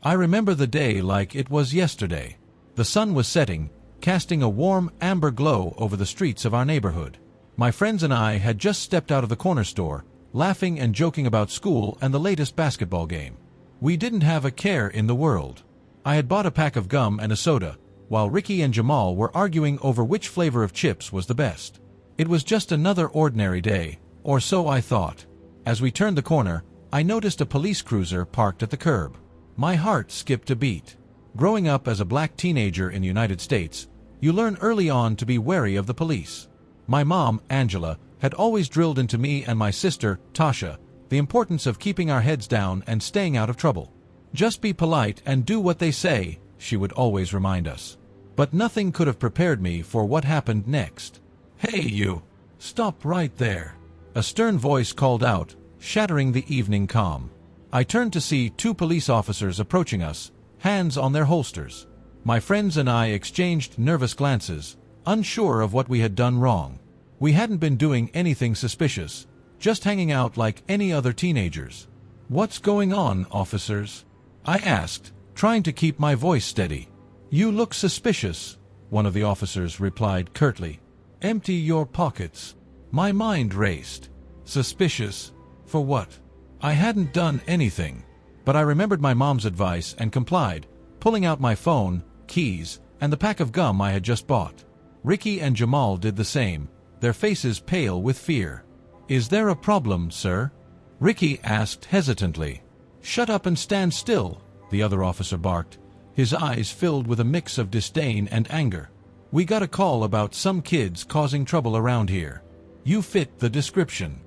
I remember the day like it was yesterday. The sun was setting, casting a warm, amber glow over the streets of our neighborhood. My friends and I had just stepped out of the corner store, laughing and joking about school and the latest basketball game. We didn't have a care in the world. I had bought a pack of gum and a soda, while Ricky and Jamal were arguing over which flavor of chips was the best. It was just another ordinary day, or so I thought. As we turned the corner, I noticed a police cruiser parked at the curb. My heart skipped a beat. Growing up as a black teenager in the United States, you learn early on to be wary of the police. My mom, Angela, had always drilled into me and my sister, Tasha, the importance of keeping our heads down and staying out of trouble. Just be polite and do what they say, she would always remind us. But nothing could have prepared me for what happened next. "Hey you! Stop right there!" A stern voice called out, shattering the evening calm. I turned to see two police officers approaching us, hands on their holsters. My friends and I exchanged nervous glances, unsure of what we had done wrong. We hadn't been doing anything suspicious, just hanging out like any other teenagers. "What's going on, officers?" I asked, trying to keep my voice steady. "You look suspicious," one of the officers replied curtly. "Empty your pockets." My mind raced. Suspicious? For what? I hadn't done anything. But I remembered my mom's advice and complied, pulling out my phone, keys, and the pack of gum I had just bought. Ricky and Jamal did the same, their faces pale with fear. "Is there a problem, sir?" Ricky asked hesitantly. "Shut up and stand still," the other officer barked, his eyes filled with a mix of disdain and anger. "We got a call about some kids causing trouble around here. You fit the description."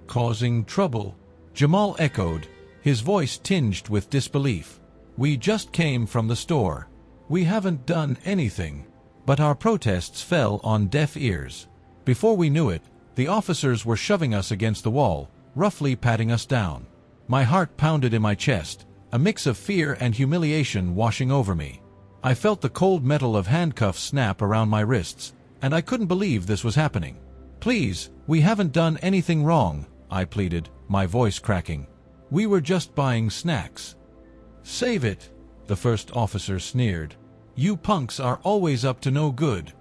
"Causing trouble?" Jamal echoed, his voice tinged with disbelief. "We just came from the store. We haven't done anything." But our protests fell on deaf ears. Before we knew it, the officers were shoving us against the wall, roughly patting us down. My heart pounded in my chest, a mix of fear and humiliation washing over me. I felt the cold metal of handcuffs snap around my wrists, and I couldn't believe this was happening. "Please, we haven't done anything wrong," I pleaded, my voice cracking. "We were just buying snacks." "Save it," the first officer sneered. "You punks are always up to no good."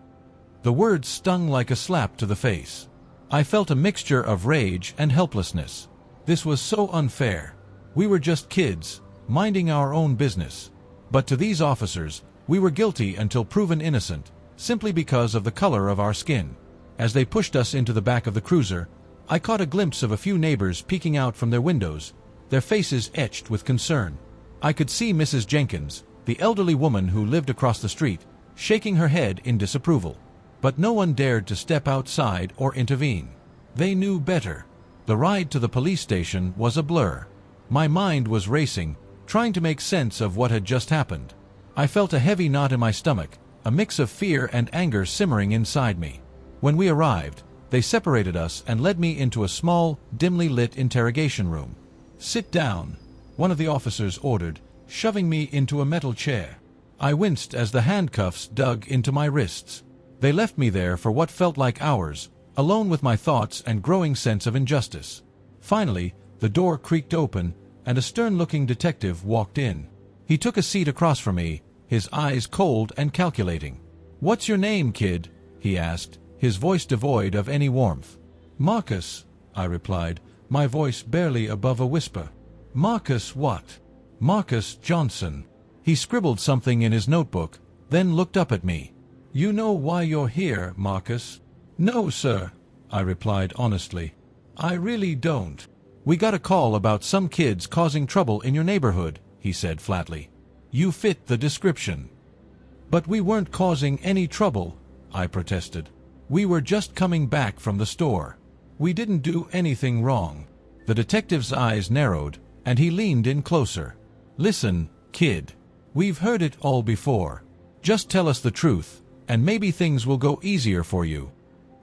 The words stung like a slap to the face. I felt a mixture of rage and helplessness. This was so unfair. We were just kids, minding our own business. But to these officers, we were guilty until proven innocent, simply because of the color of our skin. As they pushed us into the back of the cruiser, I caught a glimpse of a few neighbors peeking out from their windows, their faces etched with concern. I could see Mrs. Jenkins, the elderly woman who lived across the street, shaking her head in disapproval. But no one dared to step outside or intervene. They knew better. The ride to the police station was a blur. My mind was racing, trying to make sense of what had just happened. I felt a heavy knot in my stomach, a mix of fear and anger simmering inside me. When we arrived, they separated us and led me into a small, dimly lit interrogation room. "Sit down," one of the officers ordered, shoving me into a metal chair. I winced as the handcuffs dug into my wrists. They left me there for what felt like hours, alone with my thoughts and growing sense of injustice. Finally, the door creaked open, and a stern-looking detective walked in. He took a seat across from me, his eyes cold and calculating. "What's your name, kid?" he asked, his voice devoid of any warmth. "Marcus," I replied, my voice barely above a whisper. "Marcus what?" "Marcus Johnson." He scribbled something in his notebook, then looked up at me. "You know why you're here, Marcus?" "No, sir," I replied honestly. "I really don't." "We got a call about some kids causing trouble in your neighborhood," he said flatly. "You fit the description." "But we weren't causing any trouble," I protested. "We were just coming back from the store. We didn't do anything wrong." The detective's eyes narrowed, and he leaned in closer. "Listen, kid. We've heard it all before. Just tell us the truth, and maybe things will go easier for you."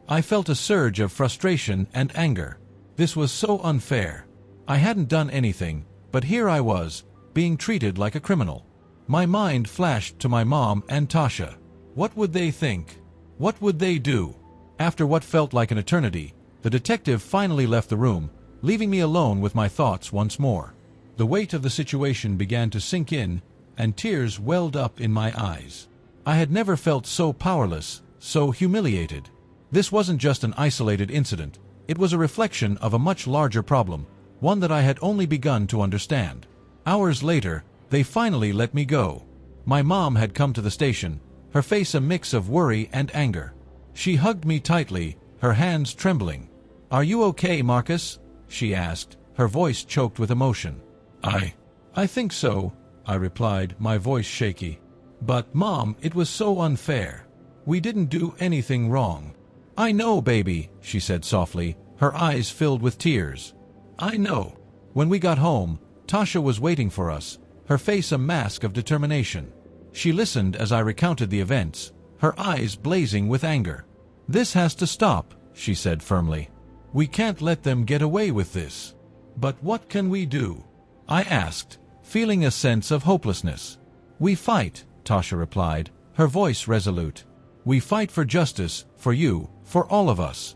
I felt a surge of frustration and anger. This was so unfair. I hadn't done anything, but here I was, being treated like a criminal. My mind flashed to my mom and Tasha. What would they think? What would they do? After what felt like an eternity, the detective finally left the room, leaving me alone with my thoughts once more. The weight of the situation began to sink in, and tears welled up in my eyes. I had never felt so powerless, so humiliated. This wasn't just an isolated incident. It was a reflection of a much larger problem, one that I had only begun to understand. Hours later, they finally let me go. My mom had come to the station, her face a mix of worry and anger. She hugged me tightly, her hands trembling. "Are you okay, Marcus?" she asked, her voice choked with emotion. I think so," I replied, my voice shaky. "But, Mom, it was so unfair. We didn't do anything wrong." "I know, baby," she said softly, her eyes filled with tears. "I know." When we got home, Tasha was waiting for us, her face a mask of determination. She listened as I recounted the events, her eyes blazing with anger. "This has to stop," she said firmly. "We can't let them get away with this." "But what can we do?" I asked, feeling a sense of hopelessness. "We fight," Tasha replied, her voice resolute. "We fight for justice, for you, for all of us."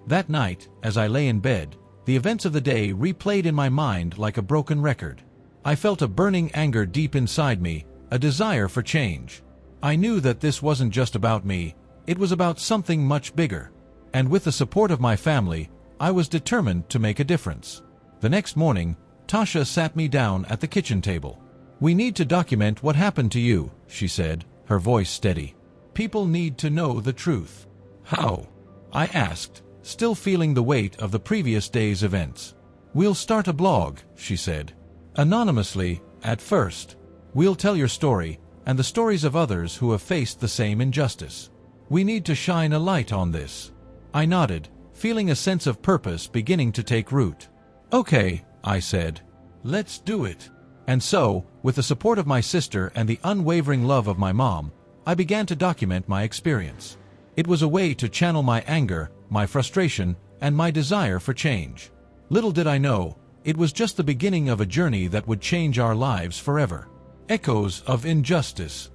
That night, as I lay in bed, the events of the day replayed in my mind like a broken record. I felt a burning anger deep inside me, a desire for change. I knew that this wasn't just about me, it was about something much bigger. And with the support of my family, I was determined to make a difference. The next morning, Tasha sat me down at the kitchen table. "We need to document what happened to you," she said, her voice steady. "People need to know the truth." "How?" I asked, still feeling the weight of the previous day's events. "We'll start a blog," she said. "Anonymously, at first. We'll tell your story, and the stories of others who have faced the same injustice. We need to shine a light on this." I nodded, feeling a sense of purpose beginning to take root. "Okay," I said. "Let's do it." And so, with the support of my sister and the unwavering love of my mom, I began to document my experience. It was a way to channel my anger, my frustration, and my desire for change. Little did I know, it was just the beginning of a journey that would change our lives forever. Echoes of Injustice.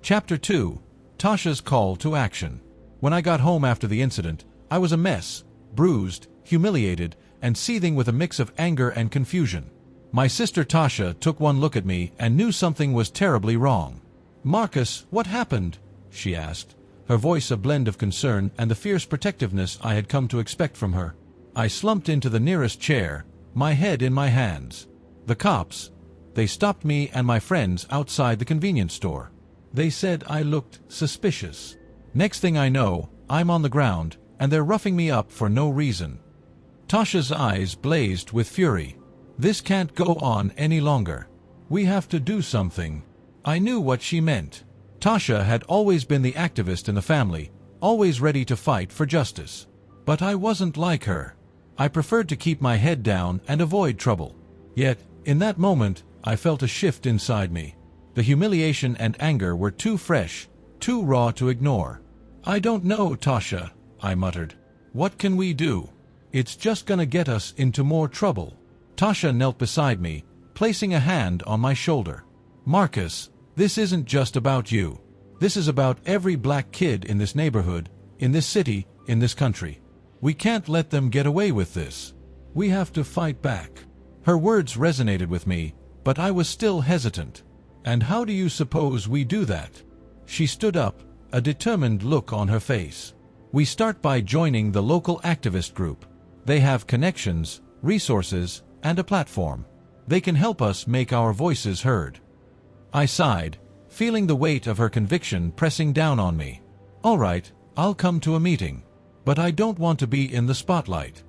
Chapter 2. Tasha's Call to Action. When I got home after the incident, I was a mess, bruised, humiliated, and seething with a mix of anger and confusion. My sister Tasha took one look at me and knew something was terribly wrong. "Marcus, what happened?" she asked, her voice a blend of concern and the fierce protectiveness I had come to expect from her. I slumped into the nearest chair, my head in my hands. "The cops. They stopped me and my friends outside the convenience store. They said I looked suspicious. Next thing I know, I'm on the ground, and they're roughing me up for no reason." Tasha's eyes blazed with fury. "This can't go on any longer. We have to do something." I knew what she meant. Tasha had always been the activist in the family, always ready to fight for justice. But I wasn't like her. I preferred to keep my head down and avoid trouble. Yet, in that moment, I felt a shift inside me. The humiliation and anger were too fresh, too raw to ignore. "I don't know, Tasha," I muttered. "What can we do? It's just gonna get us into more trouble." Tasha knelt beside me, placing a hand on my shoulder. "Marcus, this isn't just about you. This is about every black kid in this neighborhood, in this city, in this country. We can't let them get away with this. We have to fight back." Her words resonated with me, but I was still hesitant. "And how do you suppose we do that?" She stood up, a determined look on her face. "We start by joining the local activist group. They have connections, resources, and a platform. They can help us make our voices heard." I sighed, feeling the weight of her conviction pressing down on me. "All right, I'll come to a meeting. But I don't want to be in the spotlight."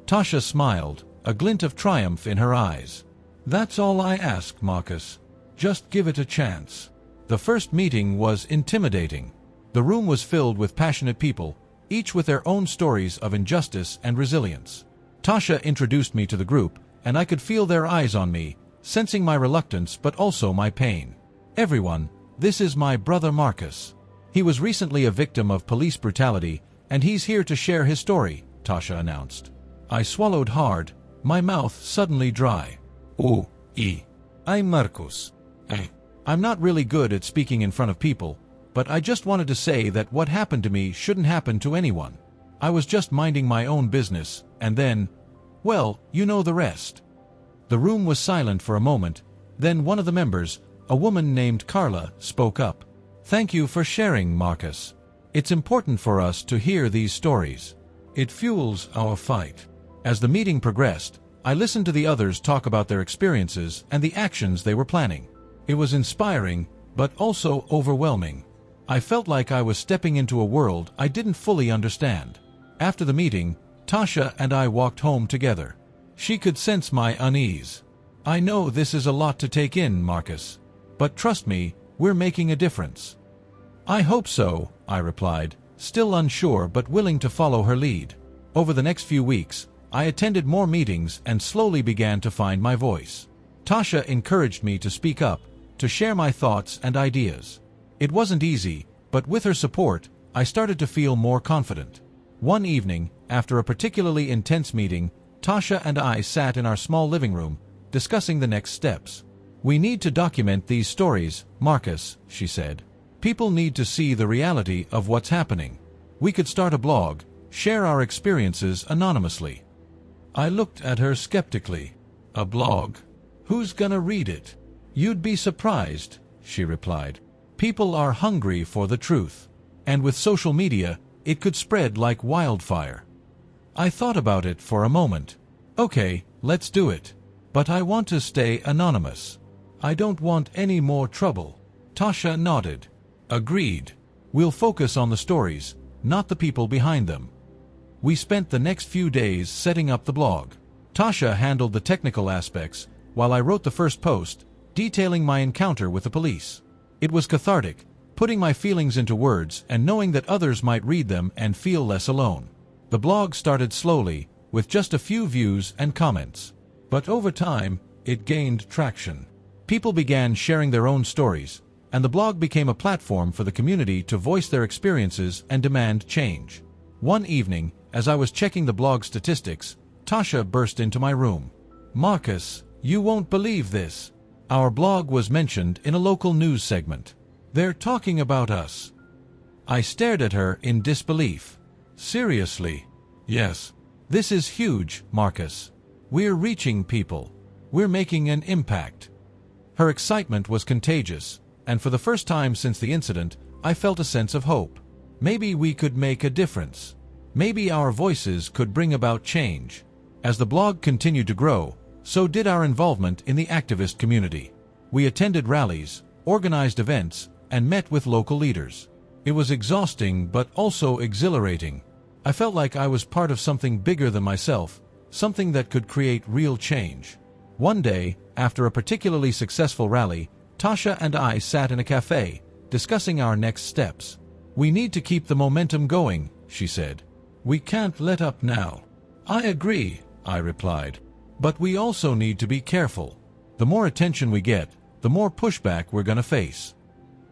Tasha smiled, a glint of triumph in her eyes. "That's all I ask, Marcus. Just give it a chance." The first meeting was intimidating. The room was filled with passionate people, each with their own stories of injustice and resilience. Tasha introduced me to the group, and I could feel their eyes on me, sensing my reluctance but also my pain. "Everyone, this is my brother Marcus. He was recently a victim of police brutality, and he's here to share his story," Tasha announced. I swallowed hard, my mouth suddenly dry. I'm Marcus. I'm not really good at speaking in front of people, but I just wanted to say that what happened to me shouldn't happen to anyone. I was just minding my own business, and then, well, you know the rest." The room was silent for a moment, then one of the members, A woman named Carla spoke up. "Thank you for sharing, Marcus. It's important for us to hear these stories. It fuels our fight." As the meeting progressed, I listened to the others talk about their experiences and the actions they were planning. It was inspiring, but also overwhelming. I felt like I was stepping into a world I didn't fully understand. After the meeting, Tasha and I walked home together. She could sense my unease. "I know this is a lot to take in, Marcus. But trust me, we're making a difference." "I hope so," I replied, still unsure but willing to follow her lead. Over the next few weeks, I attended more meetings and slowly began to find my voice. Tasha encouraged me to speak up, to share my thoughts and ideas. It wasn't easy, but with her support, I started to feel more confident. One evening, after a particularly intense meeting, Tasha and I sat in our small living room, discussing the next steps. "We need to document these stories, Marcus," she said. "People need to see the reality of what's happening. We could start a blog, share our experiences anonymously." I looked at her skeptically. "A blog? Who's gonna read it?" "You'd be surprised," she replied. "People are hungry for the truth. And with social media, it could spread like wildfire." I thought about it for a moment. "Okay, let's do it. But I want to stay anonymous. I don't want any more trouble." Tasha nodded. "Agreed. We'll focus on the stories, not the people behind them." We spent the next few days setting up the blog. Tasha handled the technical aspects, while I wrote the first post, detailing my encounter with the police. It was cathartic, putting my feelings into words and knowing that others might read them and feel less alone. The blog started slowly, with just a few views and comments. But over time, it gained traction. People began sharing their own stories, and the blog became a platform for the community to voice their experiences and demand change. One evening, as I was checking the blog statistics, Tasha burst into my room. "Marcus, you won't believe this. Our blog was mentioned in a local news segment. They're talking about us." I stared at her in disbelief. "Seriously?" "Yes. This is huge, Marcus. We're reaching people. We're making an impact." Her excitement was contagious, and for the first time since the incident, I felt a sense of hope. Maybe we could make a difference. Maybe our voices could bring about change. As the blog continued to grow, so did our involvement in the activist community. We attended rallies, organized events, and met with local leaders. It was exhausting but also exhilarating. I felt like I was part of something bigger than myself, something that could create real change. One day, after a particularly successful rally, Tasha and I sat in a cafe, discussing our next steps. "We need to keep the momentum going," she said. "We can't let up now." "I agree," I replied. "But we also need to be careful. The more attention we get, the more pushback we're gonna face."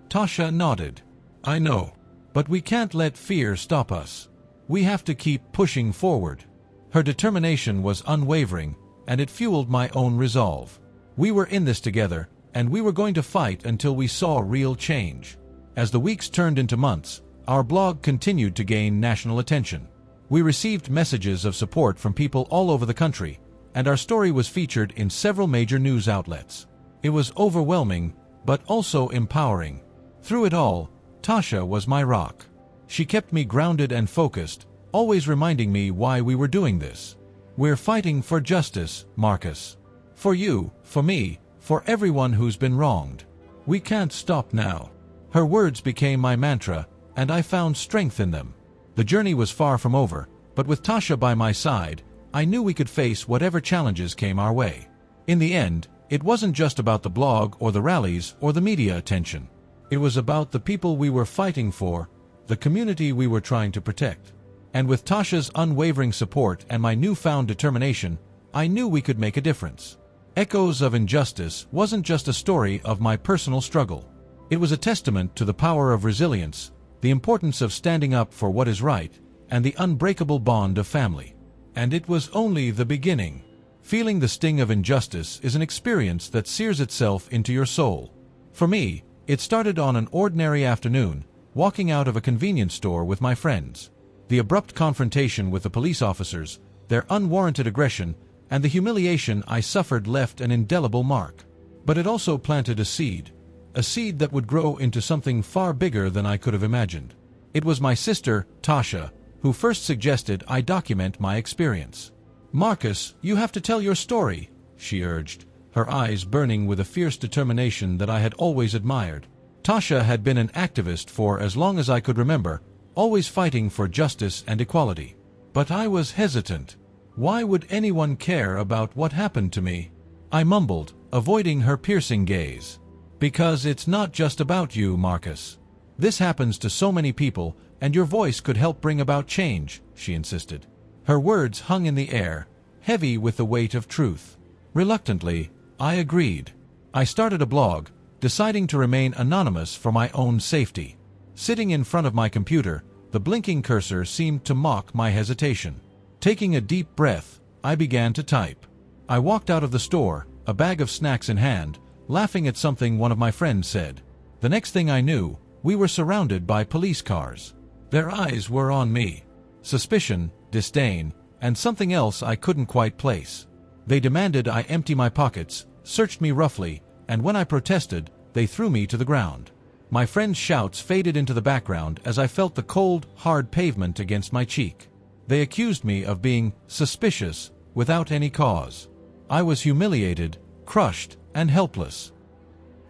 Tasha nodded. "I know. But we can't let fear stop us. We have to keep pushing forward." Her determination was unwavering, and it fueled my own resolve. We were in this together, and we were going to fight until we saw real change. As the weeks turned into months, our blog continued to gain national attention. We received messages of support from people all over the country, and our story was featured in several major news outlets. It was overwhelming, but also empowering. Through it all, Tasha was my rock. She kept me grounded and focused, always reminding me why we were doing this. "We're fighting for justice, Marcus. For you, for me, for everyone who's been wronged. We can't stop now." Her words became my mantra, and I found strength in them. The journey was far from over, but with Tasha by my side, I knew we could face whatever challenges came our way. In the end, it wasn't just about the blog or the rallies or the media attention. It was about the people we were fighting for, the community we were trying to protect. And with Tasha's unwavering support and my newfound determination, I knew we could make a difference. Echoes of Injustice wasn't just a story of my personal struggle. It was a testament to the power of resilience, the importance of standing up for what is right, and the unbreakable bond of family. And it was only the beginning. Feeling the sting of injustice is an experience that sears itself into your soul. For me, it started on an ordinary afternoon, walking out of a convenience store with my friends. The abrupt confrontation with the police officers, their unwarranted aggression, and the humiliation I suffered left an indelible mark. But it also planted a seed, a seed that would grow into something far bigger than I could have imagined. It was my sister, Tasha, who first suggested I document my experience. "Marcus, you have to tell your story," she urged, her eyes burning with a fierce determination that I had always admired. Tasha had been an activist for as long as I could remember, always fighting for justice and equality. But I was hesitant. Why would anyone care about what happened to me? I mumbled, avoiding her piercing gaze. "Because it's not just about you, Marcus. This happens to so many people, and your voice could help bring about change," she insisted. Her words hung in the air, heavy with the weight of truth. Reluctantly, I agreed. I started a blog, deciding to remain anonymous for my own safety. Sitting in front of my computer, the blinking cursor seemed to mock my hesitation. Taking a deep breath, I began to type. I walked out of the store, a bag of snacks in hand, laughing at something one of my friends said. The next thing I knew, we were surrounded by police cars. Their eyes were on me. Suspicion, disdain, and something else I couldn't quite place. They demanded I empty my pockets, searched me roughly, and when I protested, they threw me to the ground. My friend's shouts faded into the background as I felt the cold, hard pavement against my cheek. They accused me of being suspicious without any cause. I was humiliated, crushed, and helpless.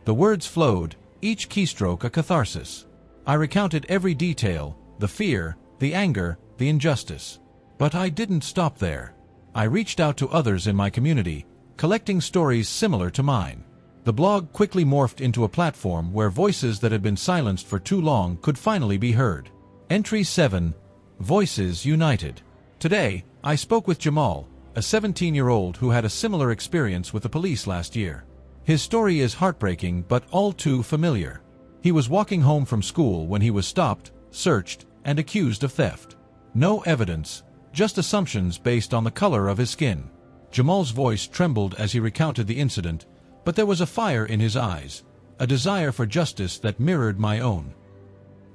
The words flowed, each keystroke a catharsis. I recounted every detail, the fear, the anger, the injustice. But I didn't stop there. I reached out to others in my community, collecting stories similar to mine. The blog quickly morphed into a platform where voices that had been silenced for too long could finally be heard. Entry 7. Voices United. Today, I spoke with Jamal, a 17-year-old who had a similar experience with the police last year. His story is heartbreaking but all too familiar. He was walking home from school when he was stopped, searched, and accused of theft. No evidence, just assumptions based on the color of his skin. Jamal's voice trembled as he recounted the incident, but there was a fire in his eyes, a desire for justice that mirrored my own.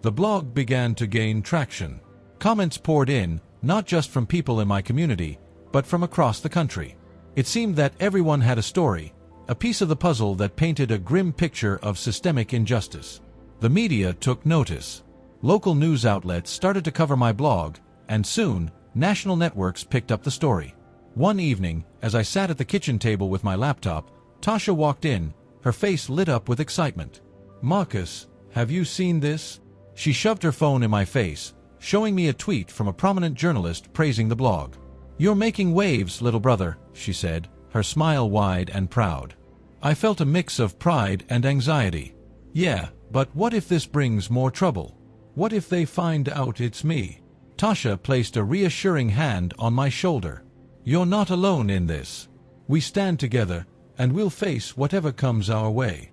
The blog began to gain traction. Comments poured in, not just from people in my community, but from across the country. It seemed that everyone had a story, a piece of the puzzle that painted a grim picture of systemic injustice. The media took notice. Local news outlets started to cover my blog, and soon, national networks picked up the story. One evening, as I sat at the kitchen table with my laptop, Tasha walked in, her face lit up with excitement. "Marcus, have you seen this?" She shoved her phone in my face, showing me a tweet from a prominent journalist praising the blog. "You're making waves, little brother," she said, her smile wide and proud. I felt a mix of pride and anxiety. Yeah, but what if this brings more trouble? What if they find out it's me? Tasha placed a reassuring hand on my shoulder. "You're not alone in this. We stand together, and we'll face whatever comes our way."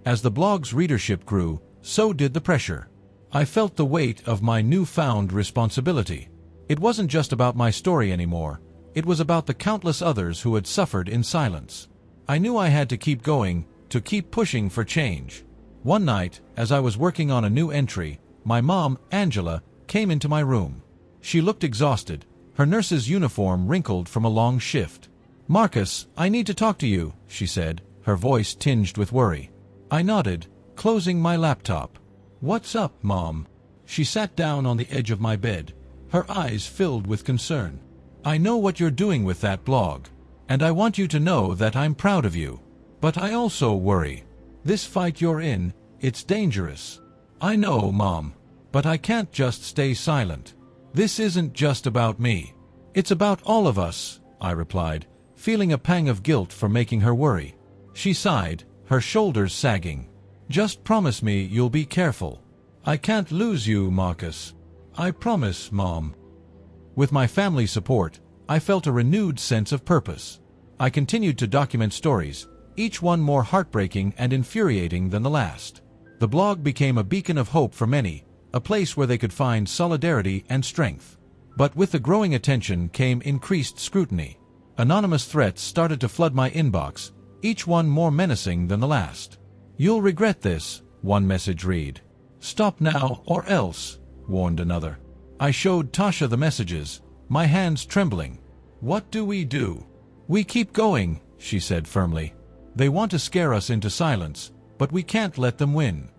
As the blog's readership grew, so did the pressure. I felt the weight of my newfound responsibility. It wasn't just about my story anymore. It was about the countless others who had suffered in silence. I knew I had to keep going, to keep pushing for change. One night, as I was working on a new entry, my mom, Angela, came into my room. She looked exhausted, her nurse's uniform wrinkled from a long shift. "Marcus, I need to talk to you," she said, her voice tinged with worry. I nodded, closing my laptop. "What's up, Mom?" She sat down on the edge of my bed, her eyes filled with concern. "I know what you're doing with that blog, and I want you to know that I'm proud of you. But I also worry. This fight you're in, it's dangerous." "I know, Mom, but I can't just stay silent. This isn't just about me. It's about all of us," I replied, feeling a pang of guilt for making her worry. She sighed, her shoulders sagging. "Just promise me you'll be careful. I can't lose you, Marcus." "I promise, Mom." With my family's support, I felt a renewed sense of purpose. I continued to document stories, each one more heartbreaking and infuriating than the last. The blog became a beacon of hope for many, a place where they could find solidarity and strength. But with the growing attention came increased scrutiny. Anonymous threats started to flood my inbox, each one more menacing than the last. "You'll regret this," one message read. "Stop now or else," warned another. I showed Tasha the messages, my hands trembling. "What do we do?" "We keep going," she said firmly. "They want to scare us into silence, but we can't let them win.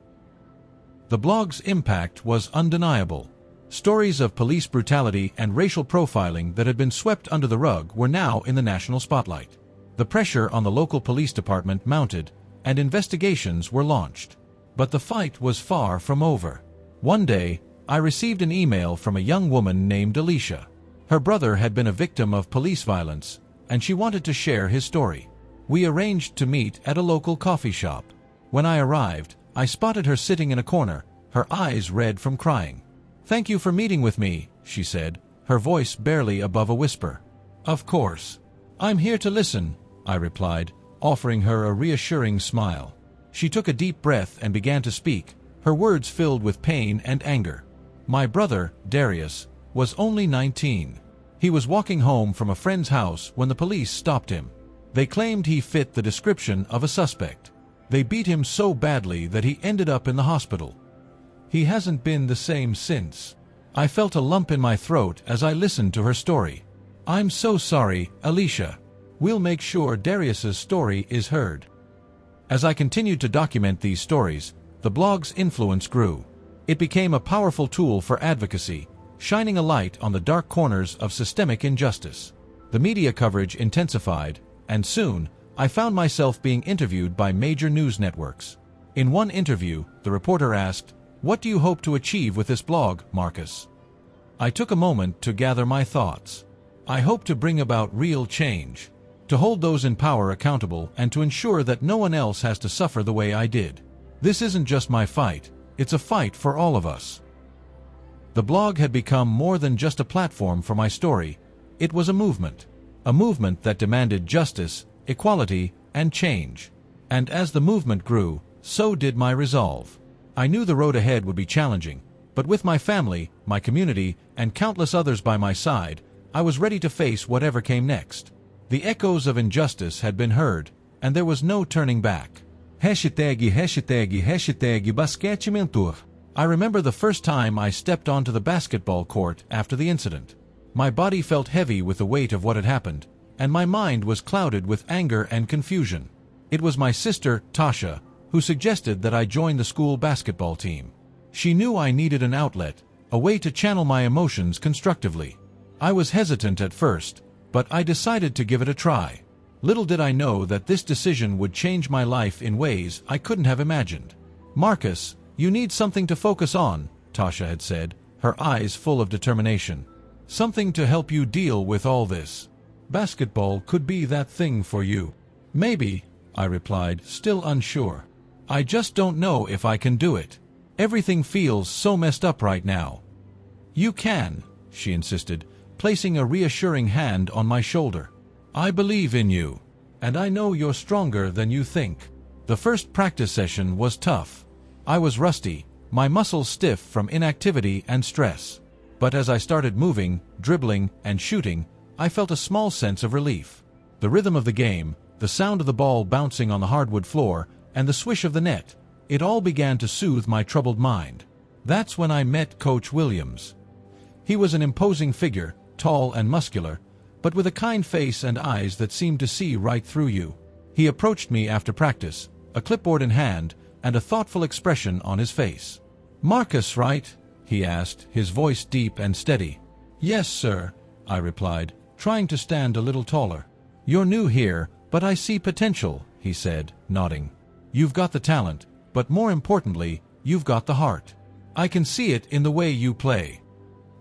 The blog's impact was undeniable. Stories of police brutality and racial profiling that had been swept under the rug were now in the national spotlight. The pressure on the local police department mounted, and investigations were launched. But the fight was far from over. One day, I received an email from a young woman named Alicia. Her brother had been a victim of police violence, and she wanted to share his story. We arranged to meet at a local coffee shop. When I arrived, I spotted her sitting in a corner, her eyes red from crying. "Thank you for meeting with me," she said, her voice barely above a whisper. "Of course. I'm here to listen," I replied, offering her a reassuring smile. She took a deep breath and began to speak, her words filled with pain and anger. My brother, Darius, was only 19. He was walking home from a friend's house when the police stopped him. They claimed he fit the description of a suspect. They beat him so badly that he ended up in the hospital. He hasn't been the same since. I felt a lump in my throat as I listened to her story. "I'm so sorry, Alicia. We'll make sure Darius's story is heard." As I continued to document these stories, the blog's influence grew. It became a powerful tool for advocacy, shining a light on the dark corners of systemic injustice. The media coverage intensified, and soon, I found myself being interviewed by major news networks. In one interview, the reporter asked, "What do you hope to achieve with this blog, Marcus?" I took a moment to gather my thoughts. I hope to bring about real change, to hold those in power accountable and to ensure that no one else has to suffer the way I did. This isn't just my fight, it's a fight for all of us. The blog had become more than just a platform for my story. It was a movement that demanded justice, equality, and change. And as the movement grew, so did my resolve. I knew the road ahead would be challenging, but with my family, my community, and countless others by my side, I was ready to face whatever came next. The echoes of injustice had been heard, and there was no turning back. #basquete mentor. I remember the first time I stepped onto the basketball court after the incident. My body felt heavy with the weight of what had happened, and my mind was clouded with anger and confusion. It was my sister, Tasha, who suggested that I join the school basketball team. She knew I needed an outlet, a way to channel my emotions constructively. I was hesitant at first, but I decided to give it a try. Little did I know that this decision would change my life in ways I couldn't have imagined. "Marcus, you need something to focus on," Tasha had said, her eyes full of determination. "Something to help you deal with all this. Basketball could be that thing for you." "Maybe," I replied, still unsure. "I just don't know if I can do it. Everything feels so messed up right now." "You can," she insisted, placing a reassuring hand on my shoulder. "I believe in you, and I know you're stronger than you think." The first practice session was tough. I was rusty, my muscles stiff from inactivity and stress. But as I started moving, dribbling, and shooting, I felt a small sense of relief. The rhythm of the game, the sound of the ball bouncing on the hardwood floor, and the swish of the net, it all began to soothe my troubled mind. That's when I met Coach Williams. He was an imposing figure, tall and muscular, but with a kind face and eyes that seemed to see right through you. He approached me after practice, a clipboard in hand, and a thoughtful expression on his face. "Marcus, right?" he asked, his voice deep and steady. "Yes, sir," I replied, trying to stand a little taller. "You're new here, but I see potential," he said, nodding. "You've got the talent, but more importantly, you've got the heart. I can see it in the way you play."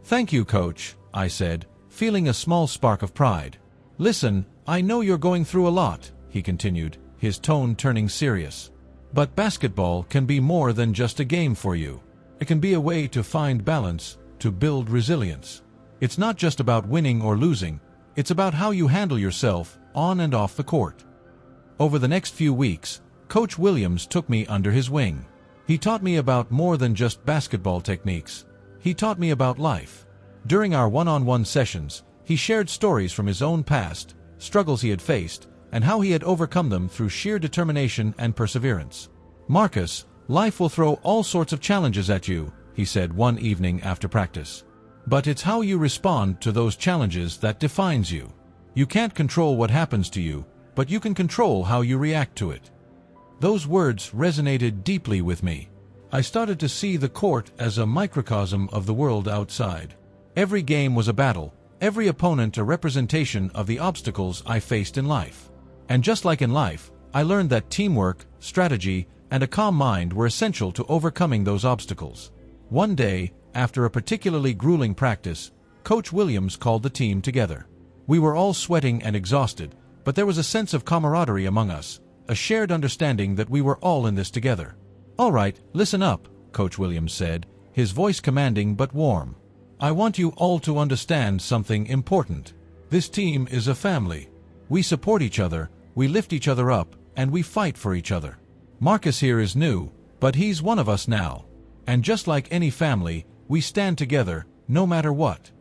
"Thank you, Coach," I said, feeling a small spark of pride. "Listen, I know you're going through a lot," he continued, his tone turning serious. "But basketball can be more than just a game for you. It can be a way to find balance, to build resilience. It's not just about winning or losing, it's about how you handle yourself on and off the court." Over the next few weeks, Coach Williams took me under his wing. He taught me about more than just basketball techniques. He taught me about life. During our one-on-one sessions, he shared stories from his own past, struggles he had faced, and how he had overcome them through sheer determination and perseverance. "Marcus, life will throw all sorts of challenges at you," he said one evening after practice. "But it's how you respond to those challenges that defines you. You can't control what happens to you, but you can control how you react to it." Those words resonated deeply with me. I started to see the court as a microcosm of the world outside. Every game was a battle, every opponent a representation of the obstacles I faced in life. And just like in life, I learned that teamwork, strategy, and a calm mind were essential to overcoming those obstacles. One day, after a particularly grueling practice, Coach Williams called the team together. We were all sweating and exhausted, but there was a sense of camaraderie among us, a shared understanding that we were all in this together. "All right, listen up," Coach Williams said, his voice commanding but warm. "I want you all to understand something important. This team is a family. We support each other, we lift each other up, and we fight for each other. Marcus here is new, but he's one of us now. And just like any family, we stand together, no matter what."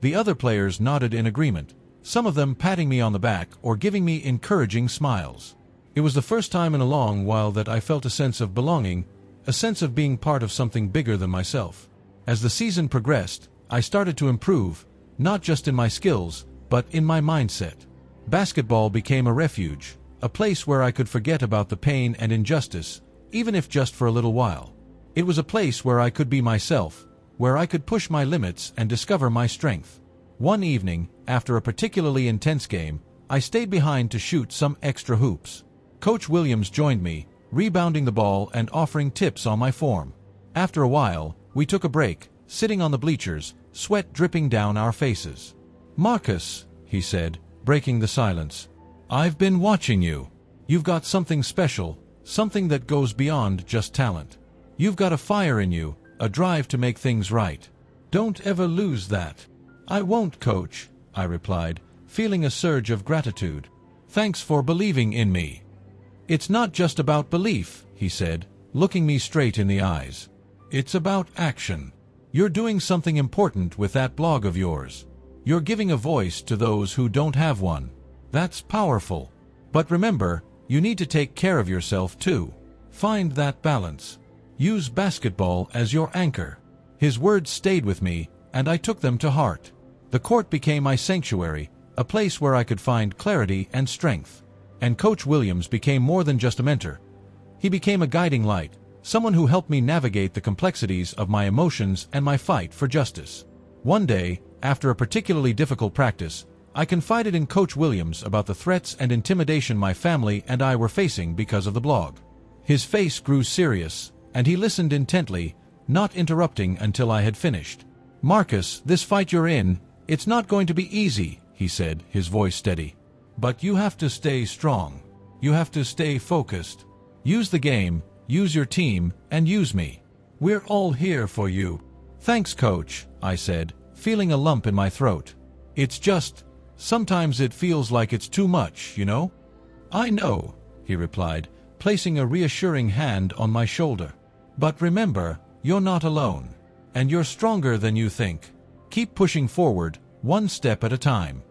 The other players nodded in agreement, some of them patting me on the back or giving me encouraging smiles. It was the first time in a long while that I felt a sense of belonging, a sense of being part of something bigger than myself. As the season progressed, I started to improve, not just in my skills, but in my mindset. Basketball became a refuge, a place where I could forget about the pain and injustice, even if just for a little while. It was a place where I could be myself, where I could push my limits and discover my strength. One evening, after a particularly intense game, I stayed behind to shoot some extra hoops. Coach Williams joined me, rebounding the ball and offering tips on my form. After a while, we took a break, sitting on the bleachers, sweat dripping down our faces. "Marcus," he said, breaking the silence, "I've been watching you. You've got something special, something that goes beyond just talent. You've got a fire in you, a drive to make things right. Don't ever lose that." "I won't, Coach," I replied, feeling a surge of gratitude. "Thanks for believing in me." "It's not just about belief," he said, looking me straight in the eyes. "It's about action. You're doing something important with that blog of yours. You're giving a voice to those who don't have one. That's powerful. But remember, you need to take care of yourself too. Find that balance. Use basketball as your anchor." His words stayed with me, and I took them to heart. The court became my sanctuary, a place where I could find clarity and strength. And Coach Williams became more than just a mentor. He became a guiding light, someone who helped me navigate the complexities of my emotions and my fight for justice. One day, after a particularly difficult practice, I confided in Coach Williams about the threats and intimidation my family and I were facing because of the blog. His face grew serious, and he listened intently, not interrupting until I had finished. "Marcus, this fight you're in, it's not going to be easy," he said, his voice steady. "But you have to stay strong. You have to stay focused. Use the game, use your team, and use me. We're all here for you." "Thanks, Coach," I said, feeling a lump in my throat. "It's just, sometimes it feels like it's too much, you know?" "I know," he replied, placing a reassuring hand on my shoulder. "But remember, you're not alone. And you're stronger than you think. Keep pushing forward, one step at a time."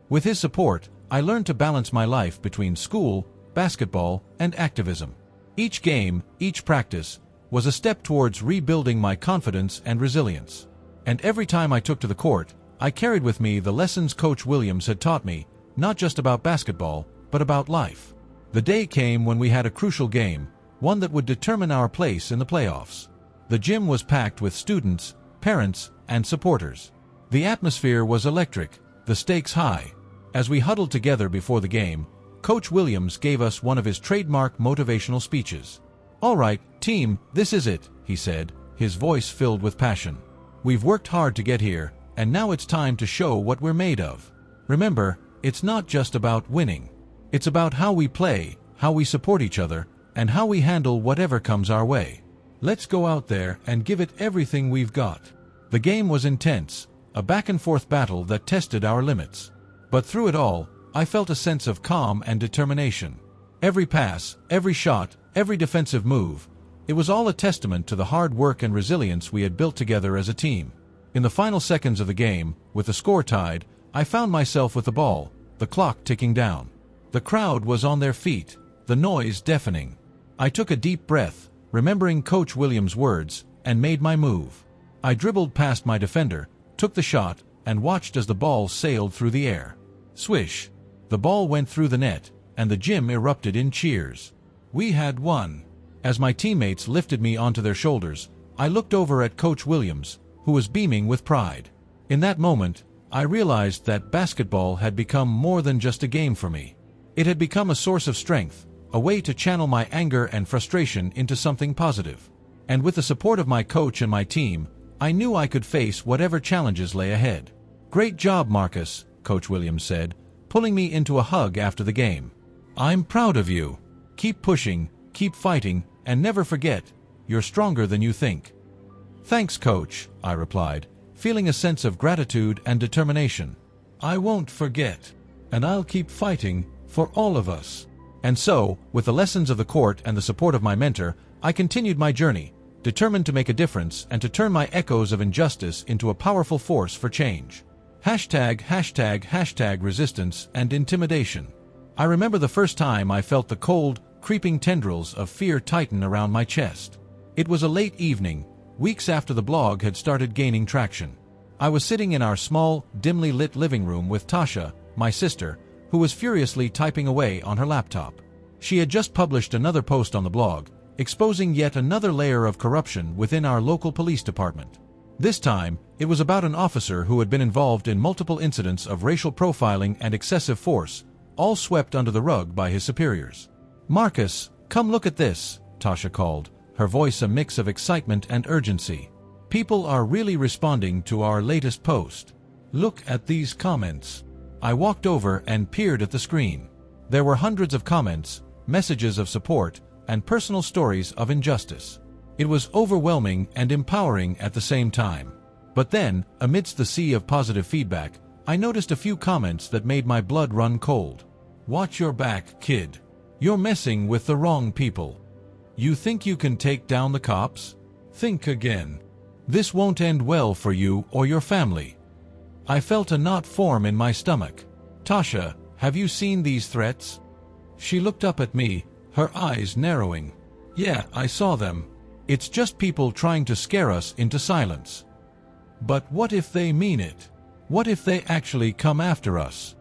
With his support, I learned to balance my life between school, basketball, and activism. Each game, each practice, was a step towards rebuilding my confidence and resilience. And every time I took to the court, I carried with me the lessons Coach Williams had taught me, not just about basketball, but about life. The day came when we had a crucial game, one that would determine our place in the playoffs. The gym was packed with students, parents, and supporters. The atmosphere was electric, the stakes high. As we huddled together before the game, Coach Williams gave us one of his trademark motivational speeches. "All right, team, this is it," he said, his voice filled with passion. "We've worked hard to get here, and now it's time to show what we're made of. Remember, it's not just about winning. It's about how we play, how we support each other, and how we handle whatever comes our way. Let's go out there and give it everything we've got." The game was intense, a back-and-forth battle that tested our limits. But through it all, I felt a sense of calm and determination. Every pass, every shot, every defensive move, it was all a testament to the hard work and resilience we had built together as a team. In the final seconds of the game, with the score tied, I found myself with the ball, the clock ticking down. The crowd was on their feet, the noise deafening. I took a deep breath, remembering Coach Williams' words, and made my move. I dribbled past my defender, took the shot, and watched as the ball sailed through the air. Swish! The ball went through the net, and the gym erupted in cheers. We had won. As my teammates lifted me onto their shoulders, I looked over at Coach Williams, who was beaming with pride. In that moment, I realized that basketball had become more than just a game for me. It had become a source of strength, a way to channel my anger and frustration into something positive. And with the support of my coach and my team, I knew I could face whatever challenges lay ahead. "Great job, Marcus," Coach Williams said, pulling me into a hug after the game. "I'm proud of you. Keep pushing, keep fighting, and never forget, you're stronger than you think." "Thanks, Coach," I replied, feeling a sense of gratitude and determination. "I won't forget, and I'll keep fighting for all of us." And so, with the lessons of the court and the support of my mentor, I continued my journey, determined to make a difference and to turn my echoes of injustice into a powerful force for change. #### resistance and intimidation. I remember the first time I felt the cold, creeping tendrils of fear tighten around my chest. It was a late evening, weeks after the blog had started gaining traction. I was sitting in our small, dimly lit living room with Tasha, my sister, who was furiously typing away on her laptop. She had just published another post on the blog, exposing yet another layer of corruption within our local police department. This time, it was about an officer who had been involved in multiple incidents of racial profiling and excessive force, all swept under the rug by his superiors. "Marcus, come look at this," Tasha called, her voice a mix of excitement and urgency. "People are really responding to our latest post. Look at these comments." I walked over and peered at the screen. There were hundreds of comments, messages of support, and personal stories of injustice. It was overwhelming and empowering at the same time. But then, amidst the sea of positive feedback, I noticed a few comments that made my blood run cold. "Watch your back, kid. You're messing with the wrong people. You think you can take down the cops? Think again. This won't end well for you or your family." I felt a knot form in my stomach. "Tasha, have you seen these threats?" She looked up at me, her eyes narrowing. "Yeah, I saw them. It's just people trying to scare us into silence." "But what if they mean it? What if they actually come after us?"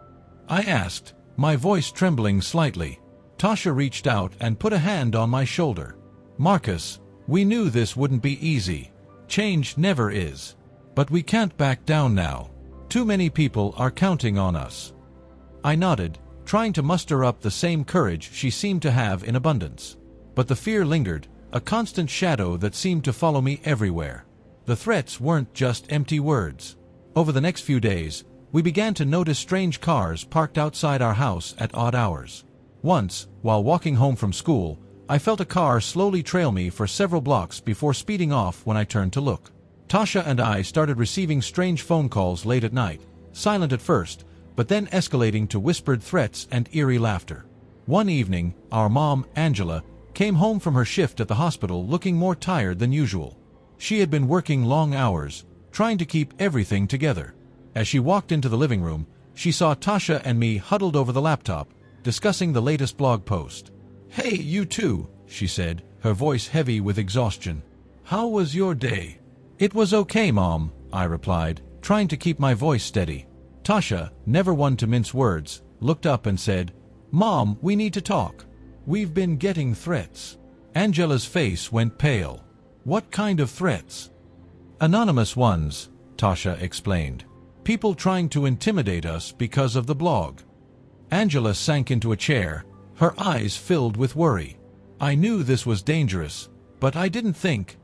I asked, my voice trembling slightly. Tasha reached out and put a hand on my shoulder. "Marcus, we knew this wouldn't be easy. Change never is. But we can't back down now. Too many people are counting on us." I nodded, trying to muster up the same courage she seemed to have in abundance. But the fear lingered, a constant shadow that seemed to follow me everywhere. The threats weren't just empty words. Over the next few days, we began to notice strange cars parked outside our house at odd hours. Once, while walking home from school, I felt a car slowly trail me for several blocks before speeding off when I turned to look. Tasha and I started receiving strange phone calls late at night, silent at first, but then escalating to whispered threats and eerie laughter. One evening, our mom, Angela, came home from her shift at the hospital looking more tired than usual. She had been working long hours, trying to keep everything together. As she walked into the living room, she saw Tasha and me huddled over the laptop, discussing the latest blog post. "Hey, you two," she said, her voice heavy with exhaustion. "How was your day?" "It was okay, Mom," I replied, trying to keep my voice steady. Tasha, never one to mince words, looked up and said, "Mom, we need to talk. We've been getting threats." Angela's face went pale. "What kind of threats?" "Anonymous ones," Tasha explained. "People trying to intimidate us because of the blog." Angela sank into a chair, her eyes filled with worry. I knew this was dangerous, but I didn't think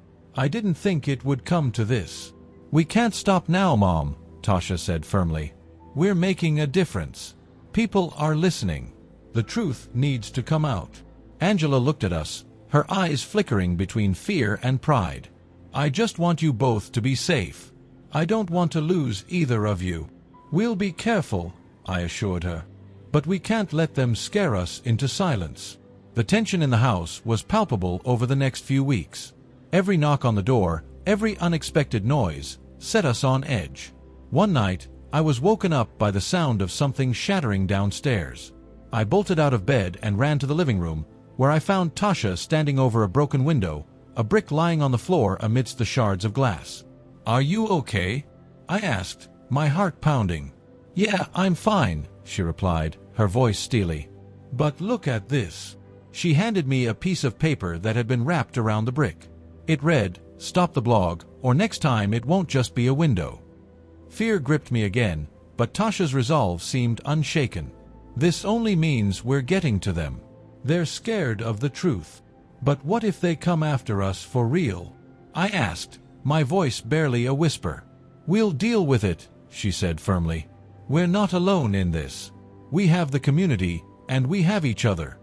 it would come to this. "We can't stop now, Mom," Tasha said firmly. "We're making a difference. People are listening. The truth needs to come out." Angela looked at us, her eyes flickering between fear and pride. "I just want you both to be safe. I don't want to lose either of you." "We'll be careful," I assured her. "But we can't let them scare us into silence." The tension in the house was palpable over the next few weeks. Every knock on the door, every unexpected noise, set us on edge. One night, I was woken up by the sound of something shattering downstairs. I bolted out of bed and ran to the living room, where I found Tasha standing over a broken window, a brick lying on the floor amidst the shards of glass. "Are you okay?" I asked, my heart pounding. "Yeah, I'm fine," she replied, her voice steely. "But look at this." She handed me a piece of paper that had been wrapped around the brick. It read, "Stop the blog, or next time it won't just be a window." Fear gripped me again, but Tasha's resolve seemed unshaken. This only means we're getting to them. They're scared of the truth. But what if they come after us for real? I asked, my voice barely a whisper. "We'll deal with it," she said firmly. "We're not alone in this. We have the community, and we have each other."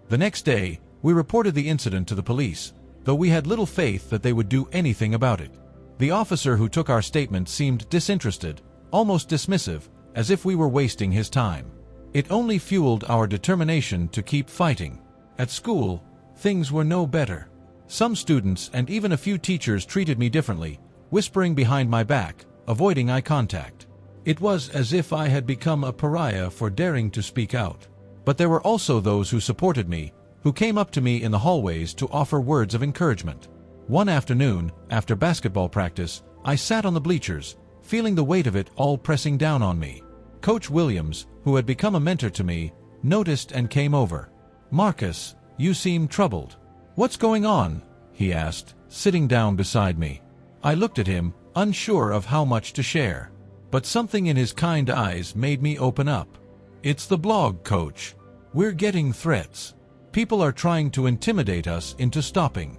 The next day, we reported the incident to the police, though we had little faith that they would do anything about it. The officer who took our statement seemed disinterested, almost dismissive, as if we were wasting his time. It only fueled our determination to keep fighting. At school, things were no better. Some students and even a few teachers treated me differently, whispering behind my back, avoiding eye contact. It was as if I had become a pariah for daring to speak out. But there were also those who supported me, who came up to me in the hallways to offer words of encouragement. One afternoon, after basketball practice, I sat on the bleachers, feeling the weight of it all pressing down on me. Coach Williams, who had become a mentor to me, noticed and came over. "Marcus, you seem troubled. What's going on?" he asked, sitting down beside me. I looked at him, unsure of how much to share. But something in his kind eyes made me open up. "It's the blog, Coach. We're getting threats. People are trying to intimidate us into stopping."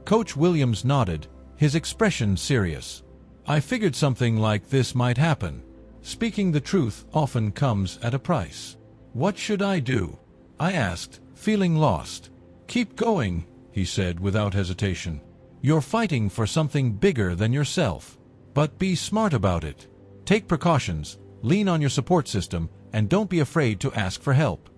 Coach Williams nodded, his expression serious. "I figured something like this might happen. Speaking the truth often comes at a price." "What should I do?" I asked, feeling lost. "Keep going," he said without hesitation. "You're fighting for something bigger than yourself. But be smart about it. Take precautions, lean on your support system, and don't be afraid to ask for help."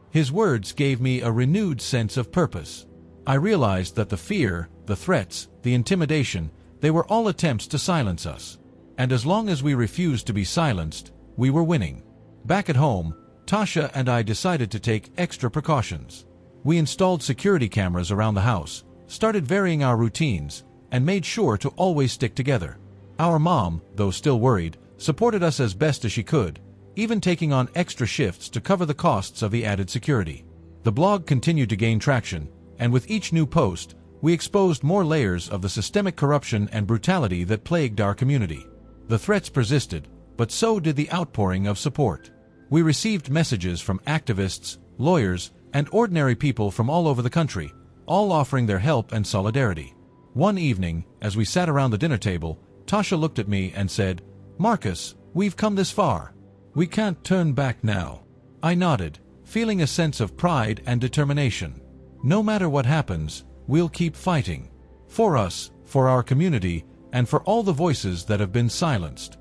His words gave me a renewed sense of purpose. I realized that the fear, the threats, the intimidation, they were all attempts to silence us. And as long as we refused to be silenced, we were winning. Back at home, Tasha and I decided to take extra precautions. We installed security cameras around the house, started varying our routines, and made sure to always stick together. Our mom, though still worried, supported us as best as she could, even taking on extra shifts to cover the costs of the added security. The blog continued to gain traction, and with each new post, we exposed more layers of the systemic corruption and brutality that plagued our community. The threats persisted, but so did the outpouring of support. We received messages from activists, lawyers, and ordinary people from all over the country, all offering their help and solidarity. One evening, as we sat around the dinner table, Tasha looked at me and said, "Marcus, we've come this far. We can't turn back now." I nodded, feeling a sense of pride and determination. No matter what happens, we'll keep fighting. For us, for our community, and for all the voices that have been silenced.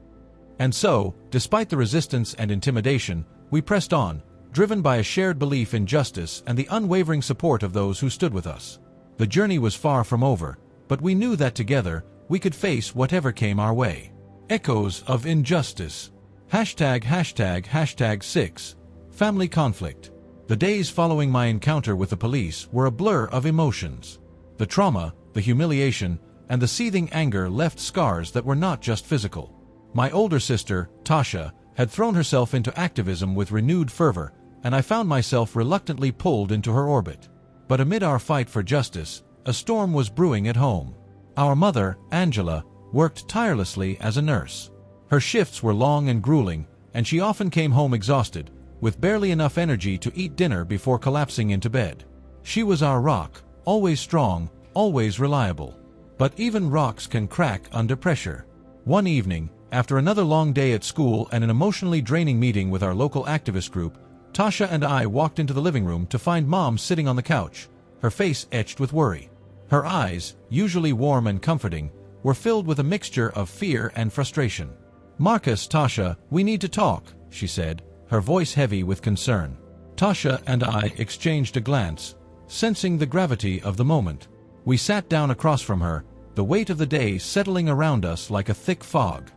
And so, despite the resistance and intimidation, we pressed on, driven by a shared belief in justice and the unwavering support of those who stood with us. The journey was far from over, but we knew that together, we could face whatever came our way. Echoes of injustice. #6. Family conflict. The days following my encounter with the police were a blur of emotions. The trauma, the humiliation, and the seething anger left scars that were not just physical. My older sister, Tasha, had thrown herself into activism with renewed fervor, and I found myself reluctantly pulled into her orbit. But amid our fight for justice, a storm was brewing at home. Our mother, Angela, worked tirelessly as a nurse. Her shifts were long and grueling, and she often came home exhausted, with barely enough energy to eat dinner before collapsing into bed. She was our rock, always strong, always reliable. But even rocks can crack under pressure. One evening, after another long day at school and an emotionally draining meeting with our local activist group, Tasha and I walked into the living room to find Mom sitting on the couch, her face etched with worry. Her eyes, usually warm and comforting, were filled with a mixture of fear and frustration. "Marcus, Tasha, we need to talk," she said, her voice heavy with concern. Tasha and I exchanged a glance, sensing the gravity of the moment. We sat down across from her, the weight of the day settling around us like a thick fog.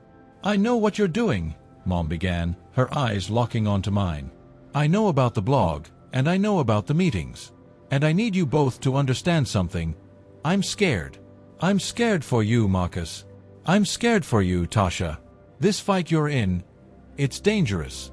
"I know what you're doing," Mom began, her eyes locking onto mine. "I know about the blog, and I know about the meetings. And I need you both to understand something. I'm scared. I'm scared for you, Marcus. I'm scared for you, Tasha. This fight you're in, it's dangerous."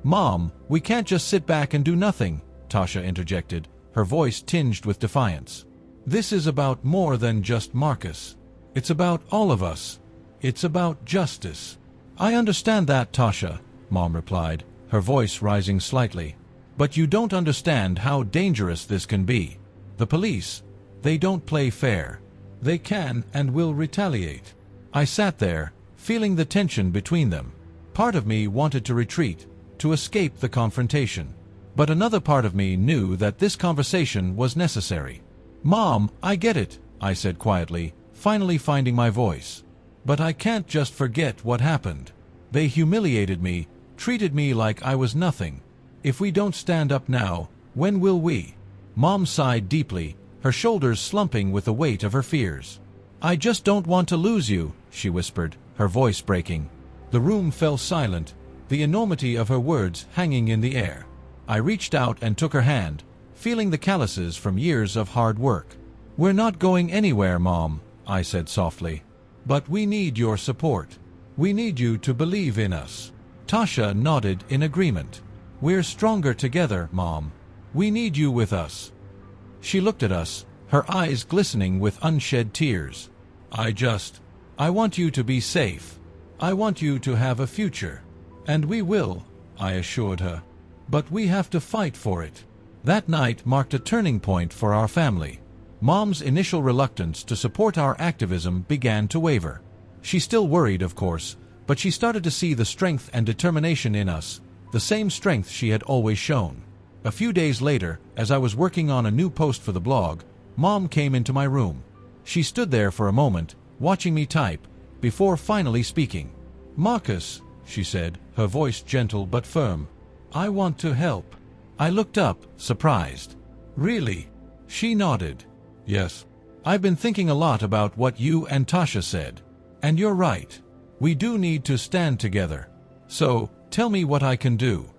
"Mom, we can't just sit back and do nothing," Tasha interjected, her voice tinged with defiance. "This is about more than just Marcus. It's about all of us. It's about justice." "I understand that, Tasha," Mom replied, her voice rising slightly. "But you don't understand how dangerous this can be. The police, they don't play fair. They can and will retaliate." I sat there, feeling the tension between them. Part of me wanted to retreat, to escape the confrontation. But another part of me knew that this conversation was necessary. "Mom, I get it," I said quietly, finally finding my voice. "But I can't just forget what happened. They humiliated me, treated me like I was nothing. If we don't stand up now, when will we?" Mom sighed deeply, her shoulders slumping with the weight of her fears. "I just don't want to lose you," she whispered, her voice breaking. The room fell silent, the enormity of her words hanging in the air. I reached out and took her hand, feeling the calluses from years of hard work. "We're not going anywhere, Mom," I said softly. "But we need your support. We need you to believe in us." Tasha nodded in agreement. "We're stronger together, Mom. We need you with us." She looked at us, her eyes glistening with unshed tears. I want you to be safe. I want you to have a future. And we will," I assured her. "But we have to fight for it." That night marked a turning point for our family. Mom's initial reluctance to support our activism began to waver. She still worried, of course, but she started to see the strength and determination in us, the same strength she had always shown. A few days later, as I was working on a new post for the blog, Mom came into my room. She stood there for a moment, watching me type, before finally speaking. "Marcus," she said, her voice gentle but firm, "I want to help." I looked up, surprised. "Really?" She nodded. "Yes. I've been thinking a lot about what you and Tasha said. And you're right. We do need to stand together. So, tell me what I can do."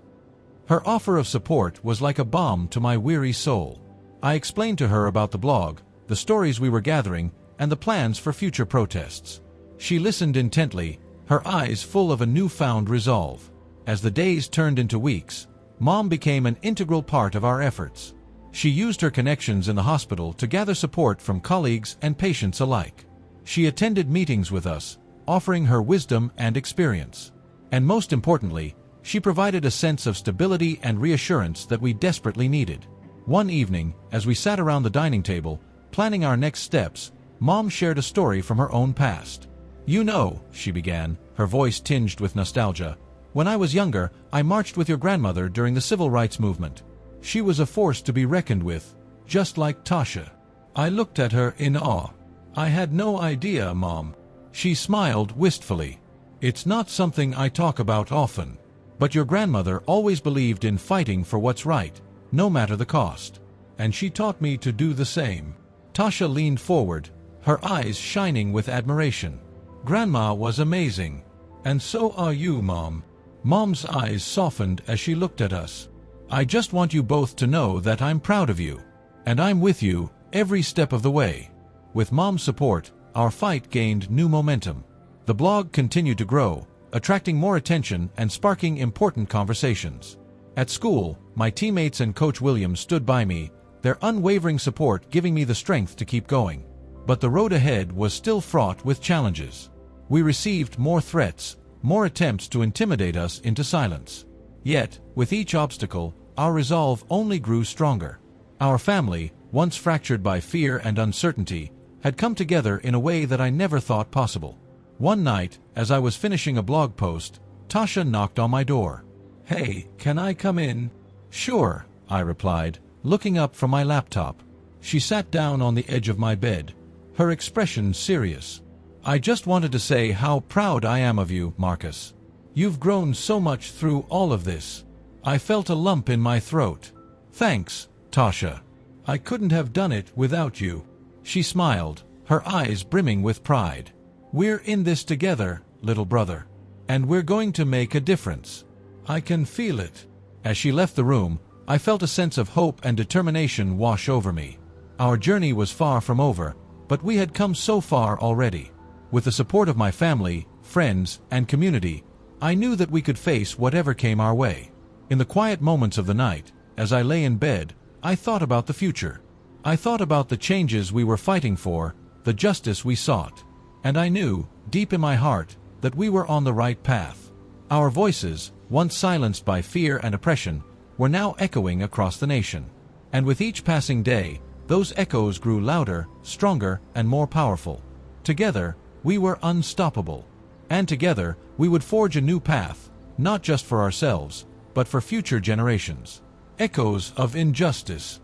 Her offer of support was like a balm to my weary soul. I explained to her about the blog, the stories we were gathering, and the plans for future protests. She listened intently, her eyes full of a newfound resolve. As the days turned into weeks, Mom became an integral part of our efforts. She used her connections in the hospital to gather support from colleagues and patients alike. She attended meetings with us, offering her wisdom and experience. And most importantly, she provided a sense of stability and reassurance that we desperately needed. One evening, as we sat around the dining table, planning our next steps, Mom shared a story from her own past. "You know," she began, her voice tinged with nostalgia, "when I was younger, I marched with your grandmother during the civil rights movement. She was a force to be reckoned with, just like Tasha." I looked at her in awe. "I had no idea, Mom." She smiled wistfully. "It's not something I talk about often. But your grandmother always believed in fighting for what's right, no matter the cost. And she taught me to do the same." Tasha leaned forward, her eyes shining with admiration. "Grandma was amazing. And so are you, Mom." Mom's eyes softened as she looked at us. "I just want you both to know that I'm proud of you. And I'm with you, every step of the way." With Mom's support, our fight gained new momentum. The blog continued to grow, attracting more attention and sparking important conversations. At school, my teammates and Coach Williams stood by me, their unwavering support giving me the strength to keep going. But the road ahead was still fraught with challenges. We received more threats, more attempts to intimidate us into silence. Yet, with each obstacle, our resolve only grew stronger. Our family, once fractured by fear and uncertainty, had come together in a way that I never thought possible. One night, as I was finishing a blog post, Tasha knocked on my door. "Hey, can I come in?" "Sure," I replied, looking up from my laptop. She sat down on the edge of my bed, her expression serious. "I just wanted to say how proud I am of you, Marcus. You've grown so much through all of this." I felt a lump in my throat. "Thanks, Tasha. I couldn't have done it without you." She smiled, her eyes brimming with pride. "We're in this together, little brother. And we're going to make a difference. I can feel it." As she left the room, I felt a sense of hope and determination wash over me. Our journey was far from over, but we had come so far already. With the support of my family, friends, and community, I knew that we could face whatever came our way. In the quiet moments of the night, as I lay in bed, I thought about the future. I thought about the changes we were fighting for, the justice we sought. And I knew, deep in my heart, that we were on the right path. Our voices, once silenced by fear and oppression, were now echoing across the nation. And with each passing day, those echoes grew louder, stronger, and more powerful. Together, we were unstoppable. And together, we would forge a new path, not just for ourselves, but for future generations. Echoes of Injustice.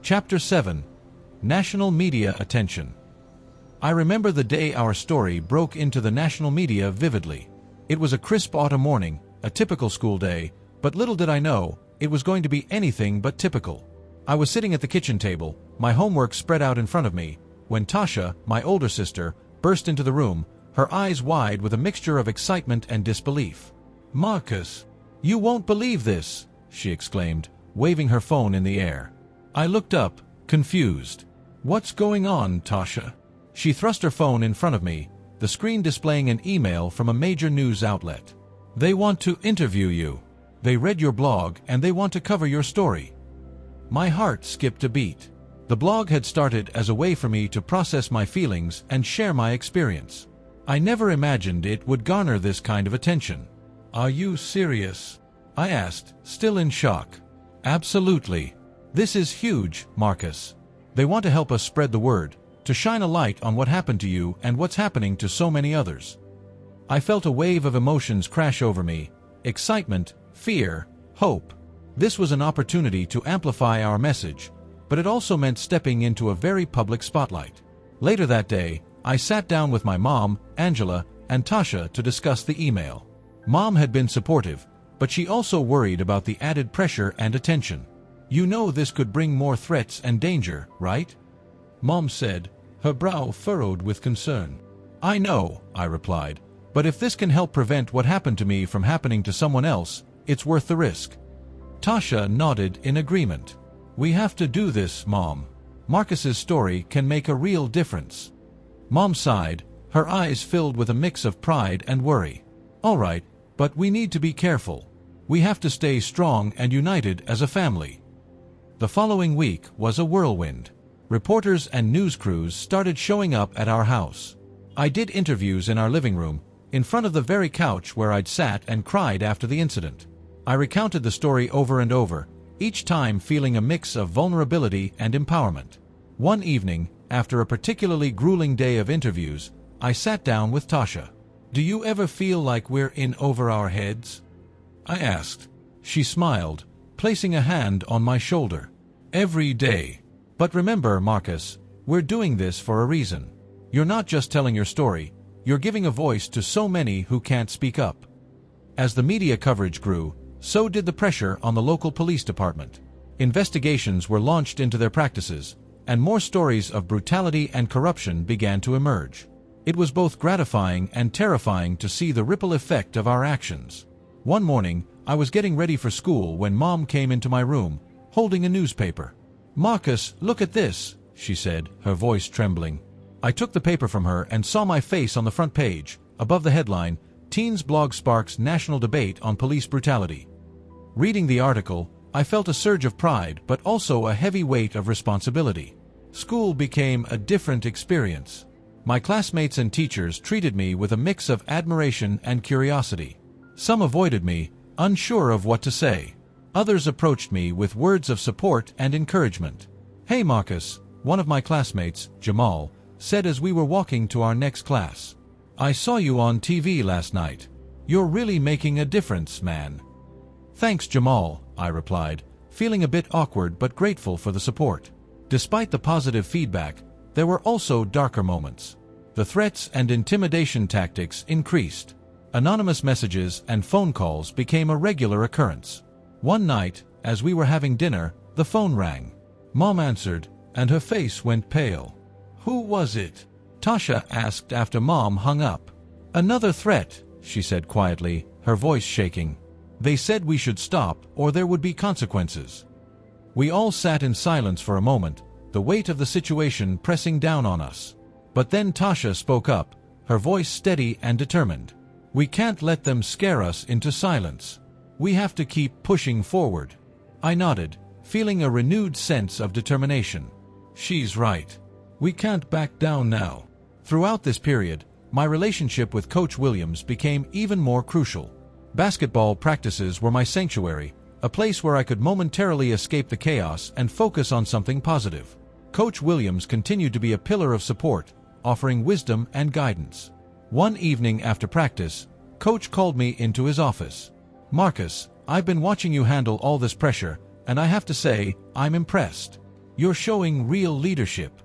Chapter 7. National Media Attention. I remember the day our story broke into the national media vividly. It was a crisp autumn morning, a typical school day, but little did I know, it was going to be anything but typical. I was sitting at the kitchen table, my homework spread out in front of me, when Tasha, my older sister, burst into the room, her eyes wide with a mixture of excitement and disbelief. "Marcus, you won't believe this," she exclaimed, waving her phone in the air. I looked up, confused. "What's going on, Tasha?" She thrust her phone in front of me, the screen displaying an email from a major news outlet. "They want to interview you. They read your blog and they want to cover your story." My heart skipped a beat. The blog had started as a way for me to process my feelings and share my experience. I never imagined it would garner this kind of attention. "Are you serious?" I asked, still in shock. "Absolutely. This is huge, Marcus. They want to help us spread the word, to shine a light on what happened to you and what's happening to so many others." I felt a wave of emotions crash over me: excitement, fear, hope. This was an opportunity to amplify our message, but it also meant stepping into a very public spotlight. Later that day, I sat down with my mom, Angela, and Tasha to discuss the email. Mom had been supportive, but she also worried about the added pressure and attention. "You know this could bring more threats and danger, right?" Mom said, her brow furrowed with concern. "I know," I replied, "but if this can help prevent what happened to me from happening to someone else, it's worth the risk." Tasha nodded in agreement. "We have to do this, Mom. Marcus's story can make a real difference." Mom sighed, her eyes filled with a mix of pride and worry. "All right, but we need to be careful. We have to stay strong and united as a family." The following week was a whirlwind. Reporters and news crews started showing up at our house. I did interviews in our living room, in front of the very couch where I'd sat and cried after the incident. I recounted the story over and over, each time feeling a mix of vulnerability and empowerment. One evening, after a particularly grueling day of interviews, I sat down with Tasha. "Do you ever feel like we're in over our heads?" I asked. She smiled, placing a hand on my shoulder. "Every day. But remember, Marcus, we're doing this for a reason. You're not just telling your story, you're giving a voice to so many who can't speak up." As the media coverage grew, so did the pressure on the local police department. Investigations were launched into their practices, and more stories of brutality and corruption began to emerge. It was both gratifying and terrifying to see the ripple effect of our actions. One morning, I was getting ready for school when Mom came into my room, holding a newspaper. "Marcus, look at this," she said, her voice trembling. I took the paper from her and saw my face on the front page, above the headline, "Teens Blog Sparks National Debate on Police Brutality." Reading the article, I felt a surge of pride but also a heavy weight of responsibility. School became a different experience. My classmates and teachers treated me with a mix of admiration and curiosity. Some avoided me, unsure of what to say. Others approached me with words of support and encouragement. "Hey Marcus," one of my classmates, Jamal, said as we were walking to our next class. "I saw you on TV last night. You're really making a difference, man." "Thanks, Jamal," I replied, feeling a bit awkward but grateful for the support. Despite the positive feedback, there were also darker moments. The threats and intimidation tactics increased. Anonymous messages and phone calls became a regular occurrence. One night, as we were having dinner, the phone rang. Mom answered, and her face went pale. "Who was it?" Tasha asked after Mom hung up. "Another threat," she said quietly, her voice shaking. "They said we should stop or there would be consequences." We all sat in silence for a moment, the weight of the situation pressing down on us. But then Tasha spoke up, her voice steady and determined. "We can't let them scare us into silence. We have to keep pushing forward." I nodded, feeling a renewed sense of determination. She's right. We can't back down now. Throughout this period, my relationship with Coach Williams became even more crucial. Basketball practices were my sanctuary, a place where I could momentarily escape the chaos and focus on something positive. Coach Williams continued to be a pillar of support, offering wisdom and guidance. One evening after practice, Coach called me into his office. "Marcus, I've been watching you handle all this pressure, and I have to say, I'm impressed. You're showing real leadership."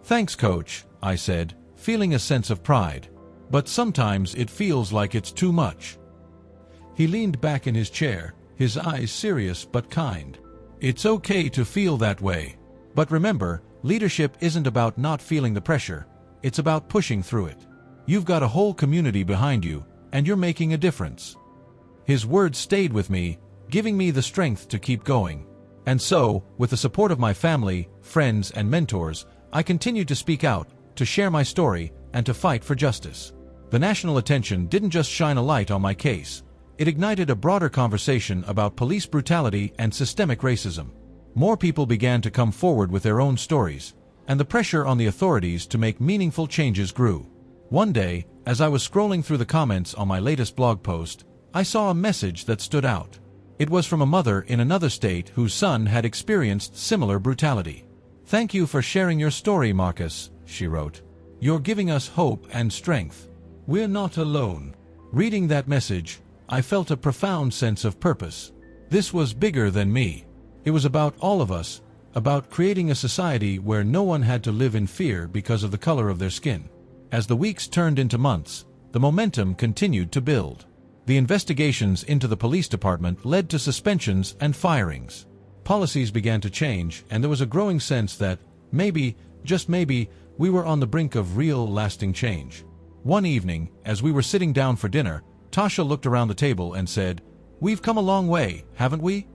"Thanks, Coach," I said, feeling a sense of pride. "But sometimes it feels like it's too much." He leaned back in his chair, his eyes serious but kind. "It's okay to feel that way. But remember, leadership isn't about not feeling the pressure, it's about pushing through it. You've got a whole community behind you, and you're making a difference." His words stayed with me, giving me the strength to keep going. And so, with the support of my family, friends, and mentors, I continued to speak out, to share my story, and to fight for justice. The national attention didn't just shine a light on my case. It ignited a broader conversation about police brutality and systemic racism. More people began to come forward with their own stories, and the pressure on the authorities to make meaningful changes grew. One day, as I was scrolling through the comments on my latest blog post, I saw a message that stood out. It was from a mother in another state whose son had experienced similar brutality. "Thank you for sharing your story, Marcus," she wrote. "You're giving us hope and strength. We're not alone." Reading that message, I felt a profound sense of purpose. This was bigger than me. It was about all of us, about creating a society where no one had to live in fear because of the color of their skin. As the weeks turned into months, the momentum continued to build. The investigations into the police department led to suspensions and firings. Policies began to change, and there was a growing sense that, maybe, just maybe, we were on the brink of real, lasting change. One evening, as we were sitting down for dinner, Tasha looked around the table and said, "We've come a long way, haven't we?"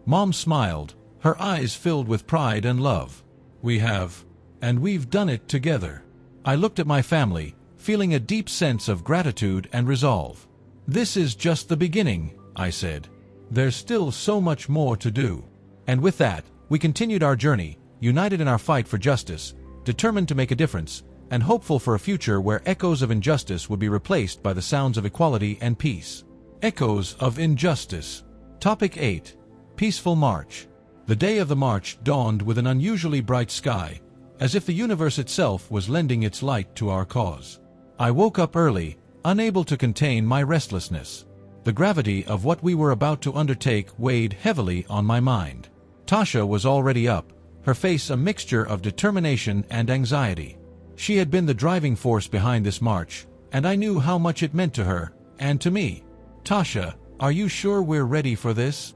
Mom smiled, her eyes filled with pride and love. "We have. And we've done it together." I looked at my family, feeling a deep sense of gratitude and resolve. "This is just the beginning," I said. "There's still so much more to do." And with that, we continued our journey, united in our fight for justice, determined to make a difference, and hopeful for a future where echoes of injustice would be replaced by the sounds of equality and peace. Echoes of injustice. Topic 8. Peaceful March. The day of the march dawned with an unusually bright sky, as if the universe itself was lending its light to our cause. I woke up early, unable to contain my restlessness. The gravity of what we were about to undertake weighed heavily on my mind. Tasha was already up, her face a mixture of determination and anxiety. She had been the driving force behind this march, and I knew how much it meant to her, and to me. "Tasha, are you sure we're ready for this?"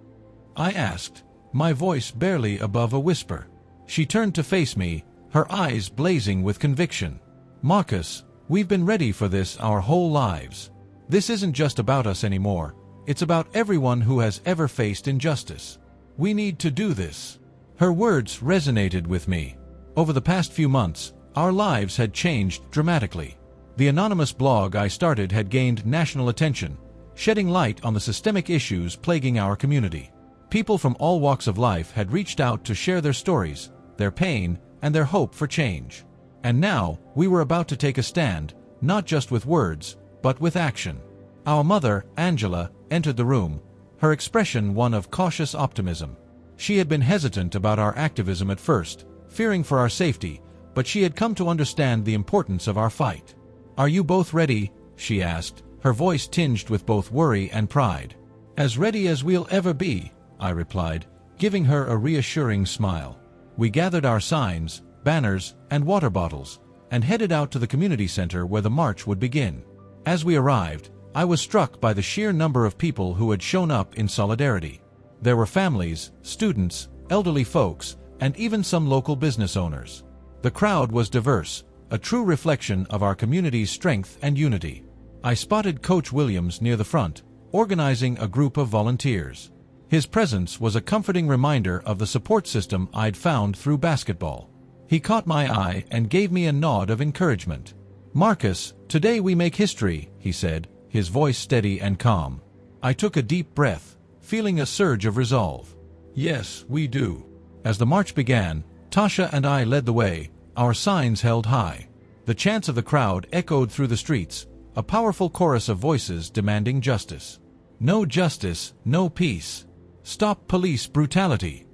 I asked, my voice barely above a whisper. She turned to face me, her eyes blazing with conviction. "Marcus, we've been ready for this our whole lives. This isn't just about us anymore, it's about everyone who has ever faced injustice. We need to do this." Her words resonated with me. Over the past few months, our lives had changed dramatically. The anonymous blog I started had gained national attention, shedding light on the systemic issues plaguing our community. People from all walks of life had reached out to share their stories, their pain, and their hope for change. And now, we were about to take a stand, not just with words, but with action. Our mother, Angela, entered the room, her expression one of cautious optimism. She had been hesitant about our activism at first, fearing for our safety, but she had come to understand the importance of our fight. "Are you both ready?" she asked, her voice tinged with both worry and pride. "As ready as we'll ever be," I replied, giving her a reassuring smile. We gathered our signs, banners, and water bottles, and headed out to the community center where the march would begin. As we arrived, I was struck by the sheer number of people who had shown up in solidarity. There were families, students, elderly folks, and even some local business owners. The crowd was diverse, a true reflection of our community's strength and unity. I spotted Coach Williams near the front, organizing a group of volunteers. His presence was a comforting reminder of the support system I'd found through basketball. He caught my eye and gave me a nod of encouragement. "Marcus, today we make history," he said, his voice steady and calm. I took a deep breath, feeling a surge of resolve. Yes, we do. As the march began, Tasha and I led the way, our signs held high. The chants of the crowd echoed through the streets, a powerful chorus of voices demanding justice. No justice, no peace. Stop police brutality.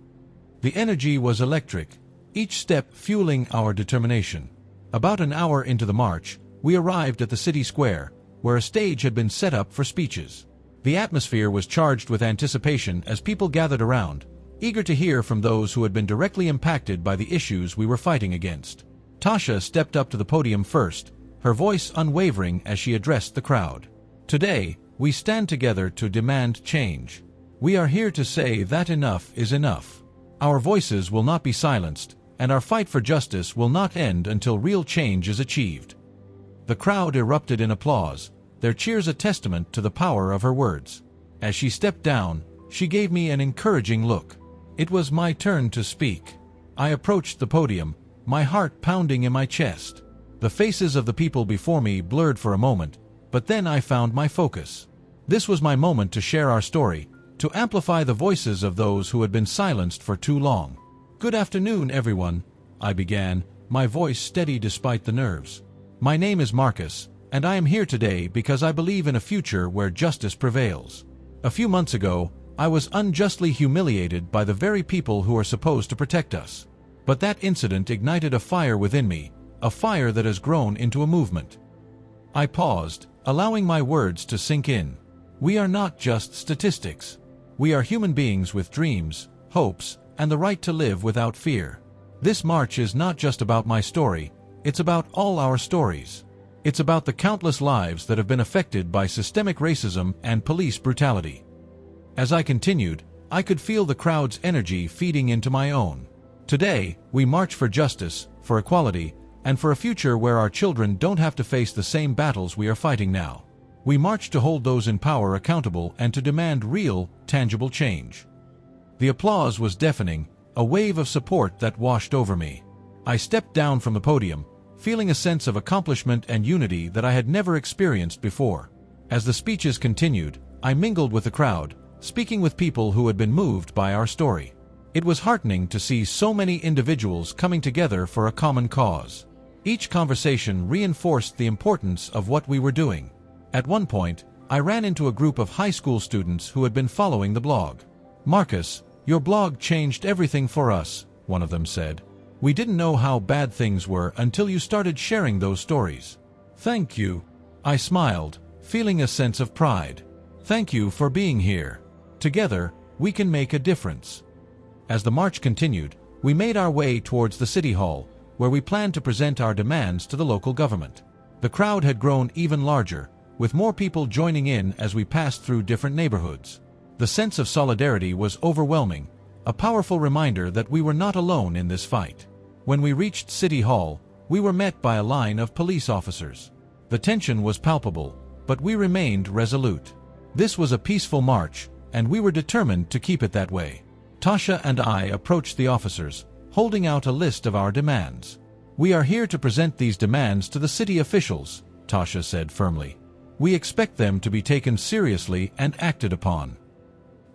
The energy was electric, each step fueling our determination. About an hour into the march, we arrived at the city square, where a stage had been set up for speeches. The atmosphere was charged with anticipation as people gathered around, eager to hear from those who had been directly impacted by the issues we were fighting against. Tasha stepped up to the podium first, her voice unwavering as she addressed the crowd. Today, we stand together to demand change. We are here to say that enough is enough. Our voices will not be silenced, and our fight for justice will not end until real change is achieved. The crowd erupted in applause, their cheers a testament to the power of her words. As she stepped down, she gave me an encouraging look. It was my turn to speak. I approached the podium, my heart pounding in my chest. The faces of the people before me blurred for a moment, but then I found my focus. This was my moment to share our story, to amplify the voices of those who had been silenced for too long. Good afternoon, everyone, I began, my voice steady despite the nerves. My name is Marcus, and I am here today because I believe in a future where justice prevails. A few months ago, I was unjustly humiliated by the very people who are supposed to protect us. But that incident ignited a fire within me, a fire that has grown into a movement. I paused, allowing my words to sink in. We are not just statistics. We are human beings with dreams, hopes, and the right to live without fear. This march is not just about my story, it's about all our stories. It's about the countless lives that have been affected by systemic racism and police brutality. As I continued, I could feel the crowd's energy feeding into my own. Today, we march for justice, for equality, and for a future where our children don't have to face the same battles we are fighting now. We march to hold those in power accountable and to demand real, tangible change. The applause was deafening, a wave of support that washed over me. I stepped down from the podium, feeling a sense of accomplishment and unity that I had never experienced before. As the speeches continued, I mingled with the crowd, speaking with people who had been moved by our story. It was heartening to see so many individuals coming together for a common cause. Each conversation reinforced the importance of what we were doing. At one point, I ran into a group of high school students who had been following the blog. "Marcus, your blog changed everything for us," one of them said. "We didn't know how bad things were until you started sharing those stories." "Thank you." I smiled, feeling a sense of pride. "Thank you for being here. Together, we can make a difference." As the march continued, we made our way towards the city hall, where we planned to present our demands to the local government. The crowd had grown even larger, with more people joining in as we passed through different neighborhoods. The sense of solidarity was overwhelming, a powerful reminder that we were not alone in this fight. When we reached City Hall, we were met by a line of police officers. The tension was palpable, but we remained resolute. This was a peaceful march, and we were determined to keep it that way. Tasha and I approached the officers, holding out a list of our demands. "We are here to present these demands to the city officials," Tasha said firmly. "We expect them to be taken seriously and acted upon."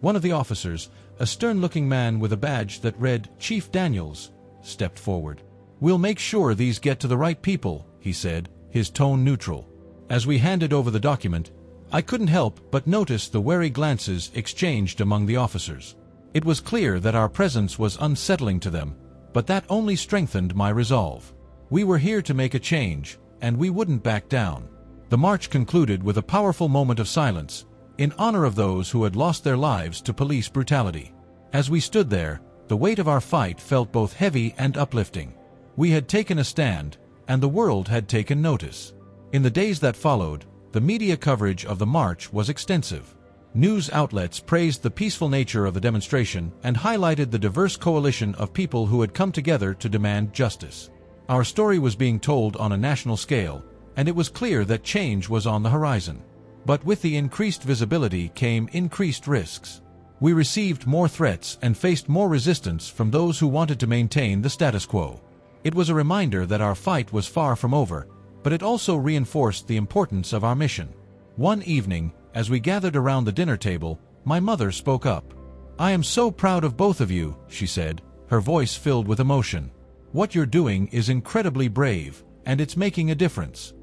One of the officers, a stern-looking man with a badge that read Chief Daniels, stepped forward. "We'll make sure these get to the right people," he said, his tone neutral. As we handed over the document, I couldn't help but notice the wary glances exchanged among the officers. It was clear that our presence was unsettling to them, but that only strengthened my resolve. We were here to make a change, and we wouldn't back down. The march concluded with a powerful moment of silence, in honor of those who had lost their lives to police brutality. As we stood there, the weight of our fight felt both heavy and uplifting. We had taken a stand, and the world had taken notice. In the days that followed, the media coverage of the march was extensive. News outlets praised the peaceful nature of the demonstration and highlighted the diverse coalition of people who had come together to demand justice. Our story was being told on a national scale, and it was clear that change was on the horizon. But with the increased visibility came increased risks. We received more threats and faced more resistance from those who wanted to maintain the status quo. It was a reminder that our fight was far from over, but it also reinforced the importance of our mission. One evening, as we gathered around the dinner table, my mother spoke up. "I am so proud of both of you," she said, her voice filled with emotion. "What you're doing is incredibly brave, and it's making a difference."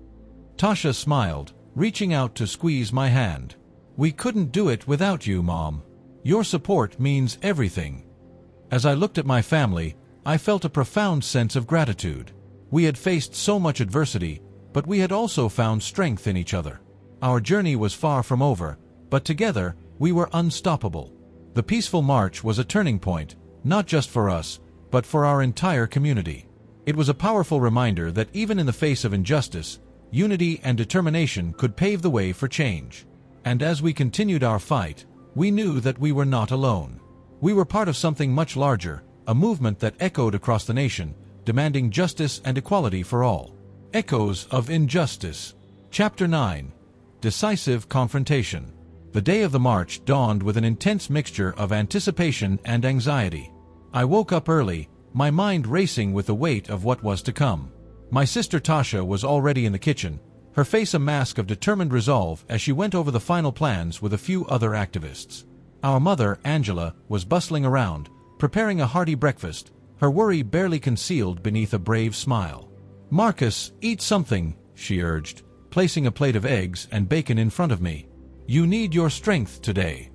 Tasha smiled, reaching out to squeeze my hand. "We couldn't do it without you, Mom. Your support means everything." As I looked at my family, I felt a profound sense of gratitude. We had faced so much adversity, but we had also found strength in each other. Our journey was far from over, but together we were unstoppable. The peaceful march was a turning point, not just for us, but for our entire community. It was a powerful reminder that even in the face of injustice, unity and determination could pave the way for change. And as we continued our fight, we knew that we were not alone. We were part of something much larger, a movement that echoed across the nation, demanding justice and equality for all. Echoes of Injustice. Chapter 9. Decisive Confrontation. The day of the march dawned with an intense mixture of anticipation and anxiety. I woke up early, my mind racing with the weight of what was to come. My sister Tasha was already in the kitchen, her face a mask of determined resolve as she went over the final plans with a few other activists. Our mother, Angela, was bustling around, preparing a hearty breakfast, her worry barely concealed beneath a brave smile. "Marcus, eat something," she urged, placing a plate of eggs and bacon in front of me. "You need your strength today."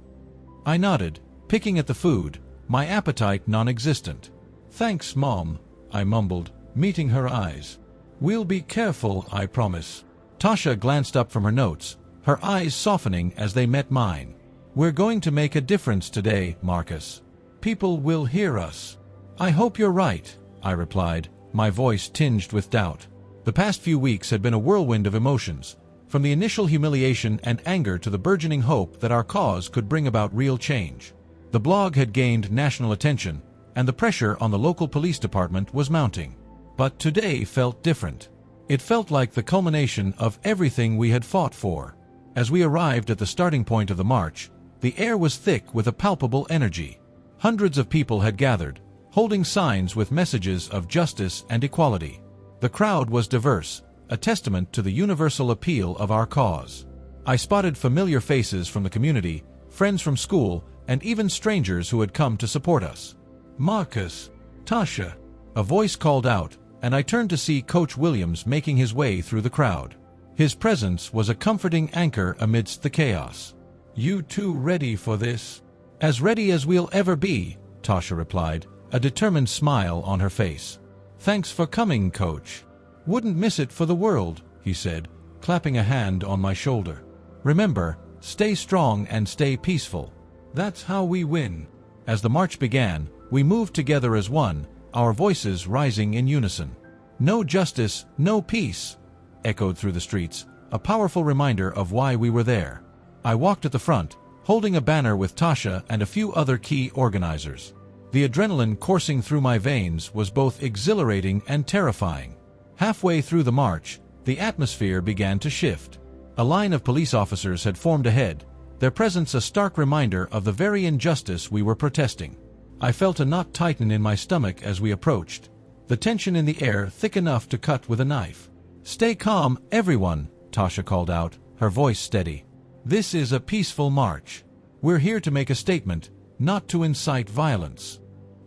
I nodded, picking at the food, my appetite non-existent. "Thanks, Mom," I mumbled, meeting her eyes. "We'll be careful, I promise." Tasha glanced up from her notes, her eyes softening as they met mine. "We're going to make a difference today, Marcus. People will hear us." "I hope you're right," I replied, my voice tinged with doubt. The past few weeks had been a whirlwind of emotions, from the initial humiliation and anger to the burgeoning hope that our cause could bring about real change. The blog had gained national attention, and the pressure on the local police department was mounting. But today felt different. It felt like the culmination of everything we had fought for. As we arrived at the starting point of the march, the air was thick with a palpable energy. Hundreds of people had gathered, holding signs with messages of justice and equality. The crowd was diverse, a testament to the universal appeal of our cause. I spotted familiar faces from the community, friends from school, and even strangers who had come to support us. "Marcus, Tasha," a voice called out, and I turned to see Coach Williams making his way through the crowd. His presence was a comforting anchor amidst the chaos. "You two ready for this?" "As ready as we'll ever be," Tasha replied, a determined smile on her face. "Thanks for coming, Coach." "Wouldn't miss it for the world," he said, clapping a hand on my shoulder. "Remember, stay strong and stay peaceful. That's how we win." As the march began, we moved together as one, our voices rising in unison. "No justice, no peace," echoed through the streets, a powerful reminder of why we were there. I walked at the front, holding a banner with Tasha and a few other key organizers. The adrenaline coursing through my veins was both exhilarating and terrifying. Halfway through the march, the atmosphere began to shift. A line of police officers had formed ahead, their presence a stark reminder of the very injustice we were protesting. I felt a knot tighten in my stomach as we approached, the tension in the air thick enough to cut with a knife. "Stay calm, everyone," Tasha called out, her voice steady. "This is a peaceful march. We're here to make a statement, not to incite violence."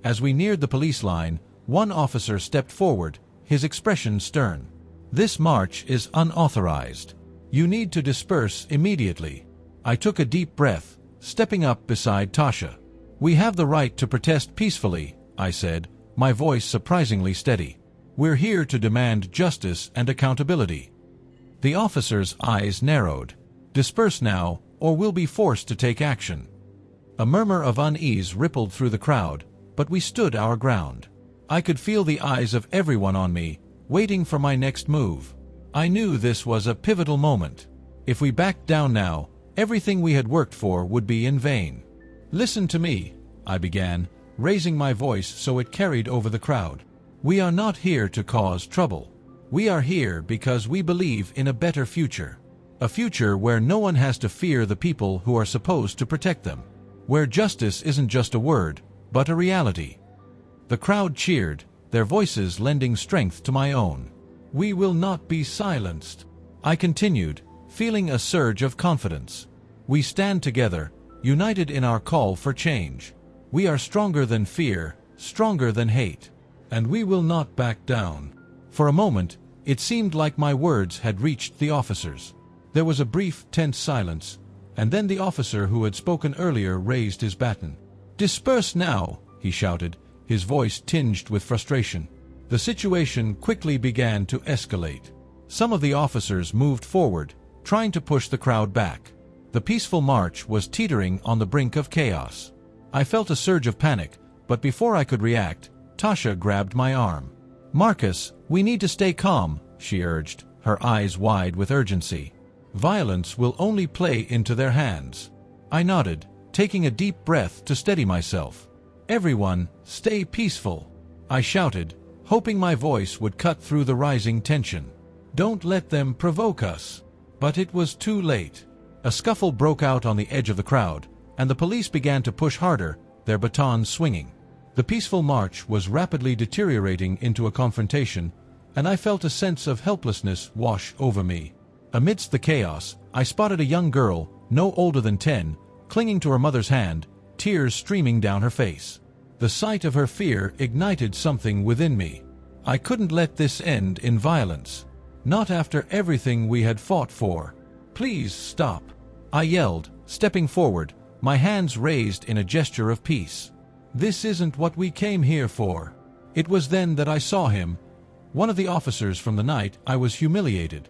As we neared the police line, one officer stepped forward, his expression stern. "This march is unauthorized. You need to disperse immediately." I took a deep breath, stepping up beside Tasha. "We have the right to protest peacefully," I said, my voice surprisingly steady. "We're here to demand justice and accountability." The officer's eyes narrowed. "Disperse now, or we'll be forced to take action." A murmur of unease rippled through the crowd, but we stood our ground. I could feel the eyes of everyone on me, waiting for my next move. I knew this was a pivotal moment. If we backed down now, everything we had worked for would be in vain. "Listen to me," I began, raising my voice so it carried over the crowd. "We are not here to cause trouble. We are here because we believe in a better future. A future where no one has to fear the people who are supposed to protect them. Where justice isn't just a word, but a reality." The crowd cheered, their voices lending strength to my own. "We will not be silenced," I continued, feeling a surge of confidence. "We stand together, united in our call for change. We are stronger than fear, stronger than hate. And we will not back down. For a moment, it seemed like my words had reached the officers. There was a brief, tense silence, and then the officer who had spoken earlier raised his baton. "Disperse now," he shouted, his voice tinged with frustration. The situation quickly began to escalate. Some of the officers moved forward, trying to push the crowd back. The peaceful march was teetering on the brink of chaos. I felt a surge of panic, but before I could react, Tasha grabbed my arm. "Marcus, we need to stay calm," she urged, her eyes wide with urgency. "Violence will only play into their hands." I nodded, taking a deep breath to steady myself. "Everyone, stay peaceful," I shouted, hoping my voice would cut through the rising tension. "Don't let them provoke us." But it was too late. A scuffle broke out on the edge of the crowd, and the police began to push harder, their batons swinging. The peaceful march was rapidly deteriorating into a confrontation, and I felt a sense of helplessness wash over me. Amidst the chaos, I spotted a young girl, no older than 10, clinging to her mother's hand, tears streaming down her face. The sight of her fear ignited something within me. I couldn't let this end in violence. Not after everything we had fought for. "Please stop," I yelled, stepping forward, my hands raised in a gesture of peace. "This isn't what we came here for." It was then that I saw him, one of the officers from the night I was humiliated.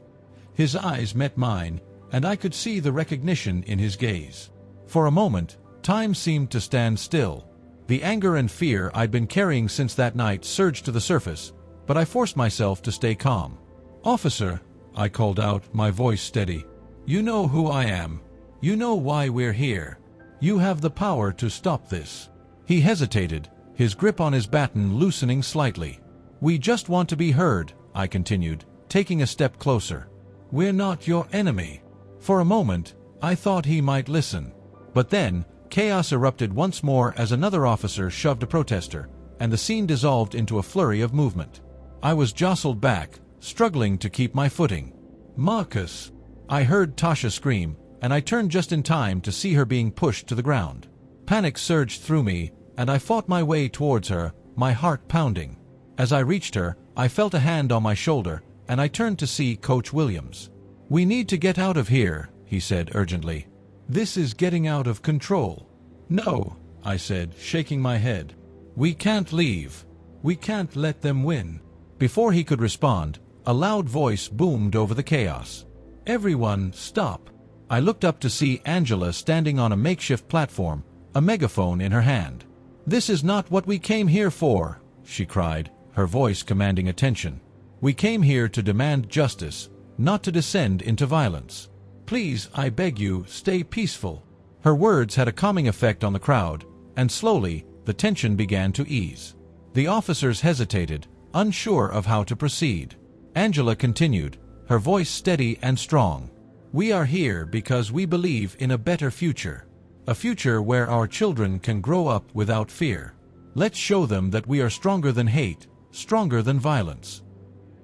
His eyes met mine, and I could see the recognition in his gaze. For a moment, time seemed to stand still. The anger and fear I'd been carrying since that night surged to the surface, but I forced myself to stay calm. "Officer," I called out, my voice steady. "You know who I am. You know why we're here. You have the power to stop this." He hesitated, his grip on his baton loosening slightly. "We just want to be heard," I continued, taking a step closer. "We're not your enemy." For a moment, I thought he might listen. But then, chaos erupted once more as another officer shoved a protester, and the scene dissolved into a flurry of movement. I was jostled back, struggling to keep my footing. "Marcus!" I heard Tasha scream, and I turned just in time to see her being pushed to the ground. Panic surged through me, and I fought my way towards her, my heart pounding. As I reached her, I felt a hand on my shoulder, and I turned to see Coach Williams. "We need to get out of here," he said urgently. "This is getting out of control." "No," I said, shaking my head. "We can't leave. We can't let them win." Before he could respond, a loud voice boomed over the chaos. "Everyone, stop." I looked up to see Angela standing on a makeshift platform, a megaphone in her hand. "This is not what we came here for," she cried, her voice commanding attention. "We came here to demand justice, not to descend into violence. Please, I beg you, stay peaceful." Her words had a calming effect on the crowd, and slowly, the tension began to ease. The officers hesitated, unsure of how to proceed. Angela continued, her voice steady and strong. "We are here because we believe in a better future. A future where our children can grow up without fear. Let's show them that we are stronger than hate, stronger than violence."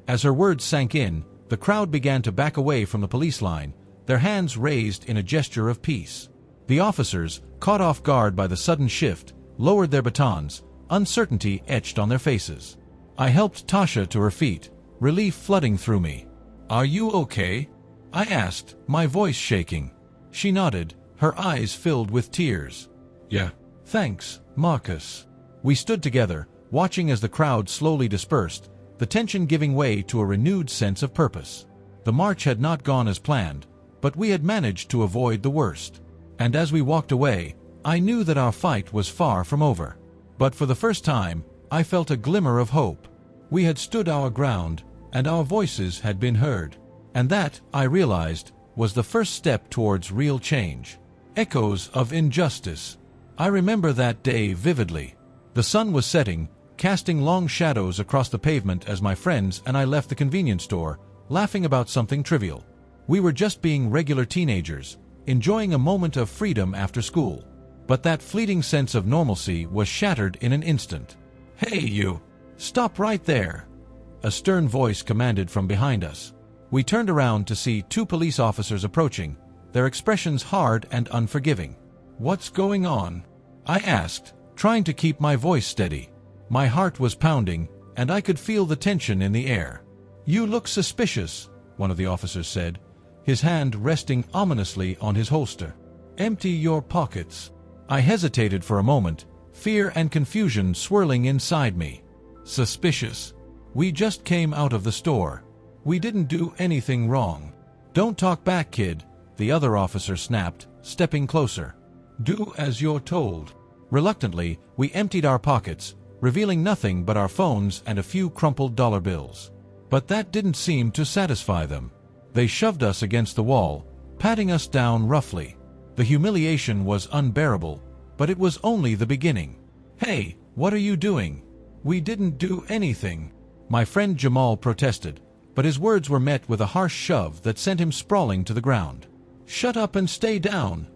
As her words sank in, the crowd began to back away from the police line, their hands raised in a gesture of peace. The officers, caught off guard by the sudden shift, lowered their batons, uncertainty etched on their faces. I helped Tasha to her feet, relief flooding through me. "Are you okay?" I asked, my voice shaking. She nodded, her eyes filled with tears. "Yeah. Thanks, Marcus." We stood together, watching as the crowd slowly dispersed, the tension giving way to a renewed sense of purpose. The march had not gone as planned, but we had managed to avoid the worst. And as we walked away, I knew that our fight was far from over. But for the first time, I felt a glimmer of hope. We had stood our ground, and our voices had been heard. And that, I realized, was the first step towards real change. Echoes of injustice. I remember that day vividly. The sun was setting, casting long shadows across the pavement as my friends and I left the convenience store, laughing about something trivial. We were just being regular teenagers, enjoying a moment of freedom after school. But that fleeting sense of normalcy was shattered in an instant. "Hey, you! Stop right there!" A stern voice commanded from behind us. We turned around to see 2 police officers approaching, their expressions hard and unforgiving. "What's going on?" I asked, trying to keep my voice steady. My heart was pounding, and I could feel the tension in the air. "You look suspicious," one of the officers said, his hand resting ominously on his holster. "Empty your pockets." I hesitated for a moment, fear and confusion swirling inside me. Suspicious? We just came out of the store. We didn't do anything wrong. "Don't talk back, kid," the other officer snapped, stepping closer. "Do as you're told." Reluctantly, we emptied our pockets, revealing nothing but our phones and a few crumpled dollar bills. But that didn't seem to satisfy them. They shoved us against the wall, patting us down roughly. The humiliation was unbearable, but it was only the beginning. "Hey, what are you doing?" "We didn't do anything," my friend Jamal protested, but his words were met with a harsh shove that sent him sprawling to the ground. "Shut up and stay down,"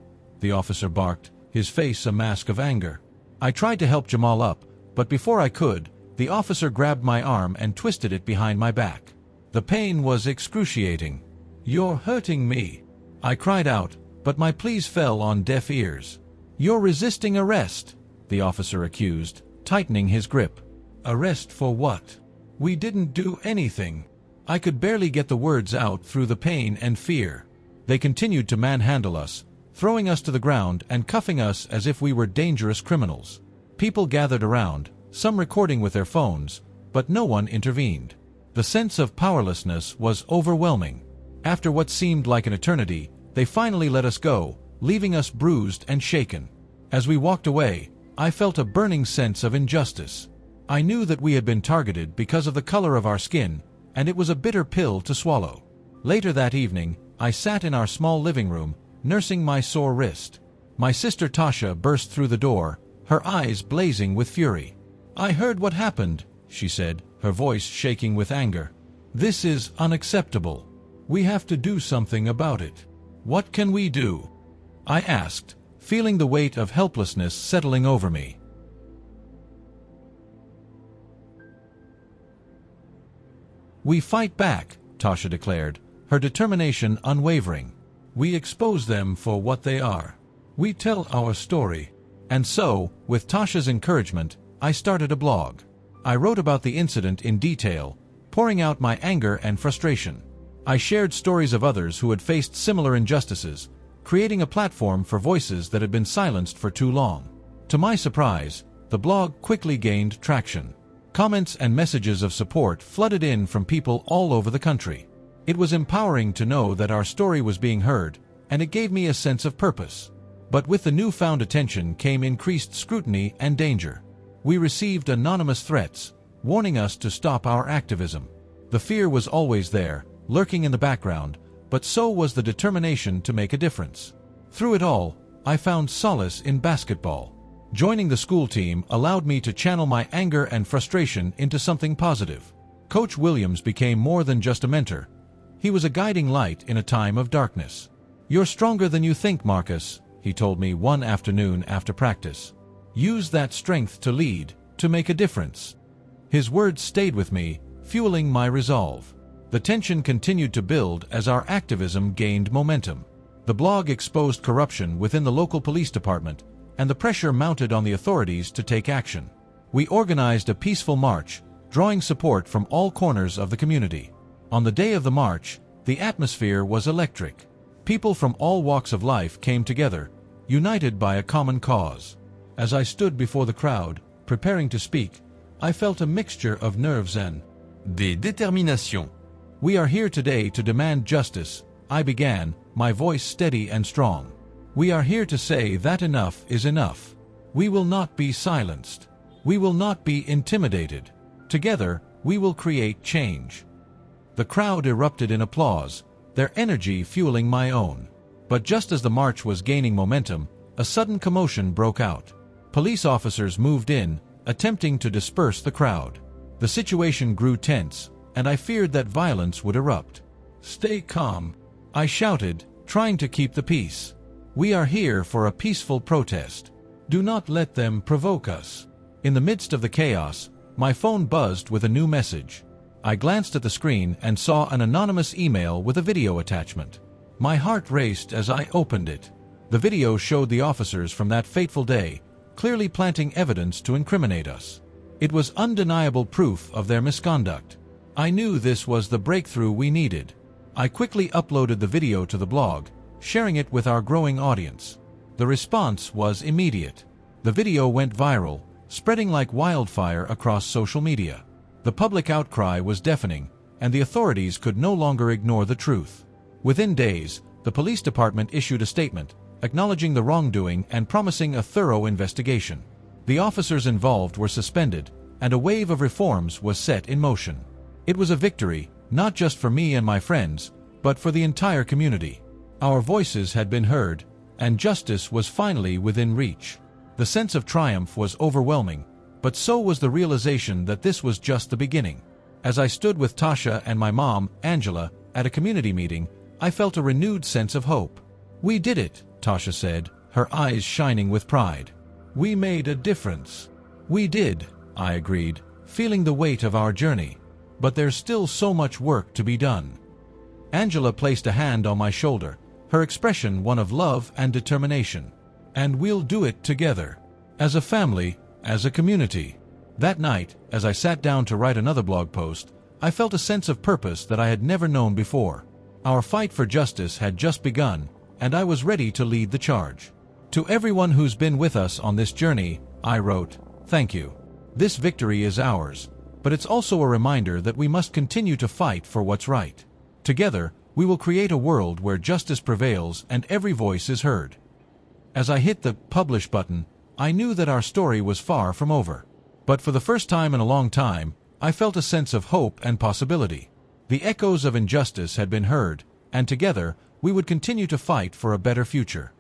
the officer barked, his face a mask of anger. I tried to help Jamal up, but before I could, the officer grabbed my arm and twisted it behind my back. The pain was excruciating. "You're hurting me," I cried out, but my pleas fell on deaf ears. "You're resisting arrest," the officer accused, tightening his grip. "Arrest for what? We didn't do anything." I could barely get the words out through the pain and fear. They continued to manhandle us, throwing us to the ground and cuffing us as if we were dangerous criminals. People gathered around, some recording with their phones, but no one intervened. The sense of powerlessness was overwhelming. After what seemed like an eternity, they finally let us go, leaving us bruised and shaken. As we walked away, I felt a burning sense of injustice. I knew that we had been targeted because of the color of our skin, and it was a bitter pill to swallow. Later that evening, I sat in our small living room, nursing my sore wrist. My sister Tasha burst through the door, her eyes blazing with fury. "I heard what happened," she said, her voice shaking with anger. "This is unacceptable. We have to do something about it." "What can we do?" I asked, feeling the weight of helplessness settling over me. "We fight back," Tasha declared, her determination unwavering. "We expose them for what they are. We tell our story." And so, with Tasha's encouragement, I started a blog. I wrote about the incident in detail, pouring out my anger and frustration. I shared stories of others who had faced similar injustices, creating a platform for voices that had been silenced for too long. To my surprise, the blog quickly gained traction. Comments and messages of support flooded in from people all over the country. It was empowering to know that our story was being heard, and it gave me a sense of purpose. But with the newfound attention came increased scrutiny and danger. We received anonymous threats, warning us to stop our activism. The fear was always there, lurking in the background, but so was the determination to make a difference. Through it all, I found solace in basketball. Joining the school team allowed me to channel my anger and frustration into something positive. Coach Williams became more than just a mentor. He was a guiding light in a time of darkness. "You're stronger than you think, Marcus," he told me one afternoon after practice. "Use that strength to lead, to make a difference." His words stayed with me, fueling my resolve. The tension continued to build as our activism gained momentum. The blog exposed corruption within the local police department, and the pressure mounted on the authorities to take action. We organized a peaceful march, drawing support from all corners of the community. On the day of the march, the atmosphere was electric. People from all walks of life came together, united by a common cause. As I stood before the crowd, preparing to speak, I felt a mixture of nerves and determination. "We are here today to demand justice," I began, my voice steady and strong. "We are here to say that enough is enough. We will not be silenced. We will not be intimidated. Together, we will create change." The crowd erupted in applause, their energy fueling my own. But just as the march was gaining momentum, a sudden commotion broke out. Police officers moved in, attempting to disperse the crowd. The situation grew tense, and I feared that violence would erupt. "Stay calm," I shouted, trying to keep the peace. "We are here for a peaceful protest. Do not let them provoke us." In the midst of the chaos, my phone buzzed with a new message. I glanced at the screen and saw an anonymous email with a video attachment. My heart raced as I opened it. The video showed the officers from that fateful day, clearly planting evidence to incriminate us. It was undeniable proof of their misconduct. I knew this was the breakthrough we needed. I quickly uploaded the video to the blog, sharing it with our growing audience. The response was immediate. The video went viral, spreading like wildfire across social media. The public outcry was deafening, and the authorities could no longer ignore the truth. Within days, the police department issued a statement, acknowledging the wrongdoing and promising a thorough investigation. The officers involved were suspended, and a wave of reforms was set in motion. It was a victory, not just for me and my friends, but for the entire community. Our voices had been heard, and justice was finally within reach. The sense of triumph was overwhelming, but so was the realization that this was just the beginning. As I stood with Tasha and my mom, Angela, at a community meeting, I felt a renewed sense of hope. "We did it," Tasha said, her eyes shining with pride. "We made a difference." "We did," I agreed, feeling the weight of our journey. "But there's still so much work to be done." Angela placed a hand on my shoulder, her expression one of love and determination. "And we'll do it together. As a family, as a community." That night, as I sat down to write another blog post, I felt a sense of purpose that I had never known before. Our fight for justice had just begun, and I was ready to lead the charge. "To everyone who's been with us on this journey," I wrote, "thank you. This victory is ours, but it's also a reminder that we must continue to fight for what's right. Together, we will create a world where justice prevails and every voice is heard." As I hit the publish button, I knew that our story was far from over. But for the first time in a long time, I felt a sense of hope and possibility. The echoes of injustice had been heard, and together, we would continue to fight for a better future.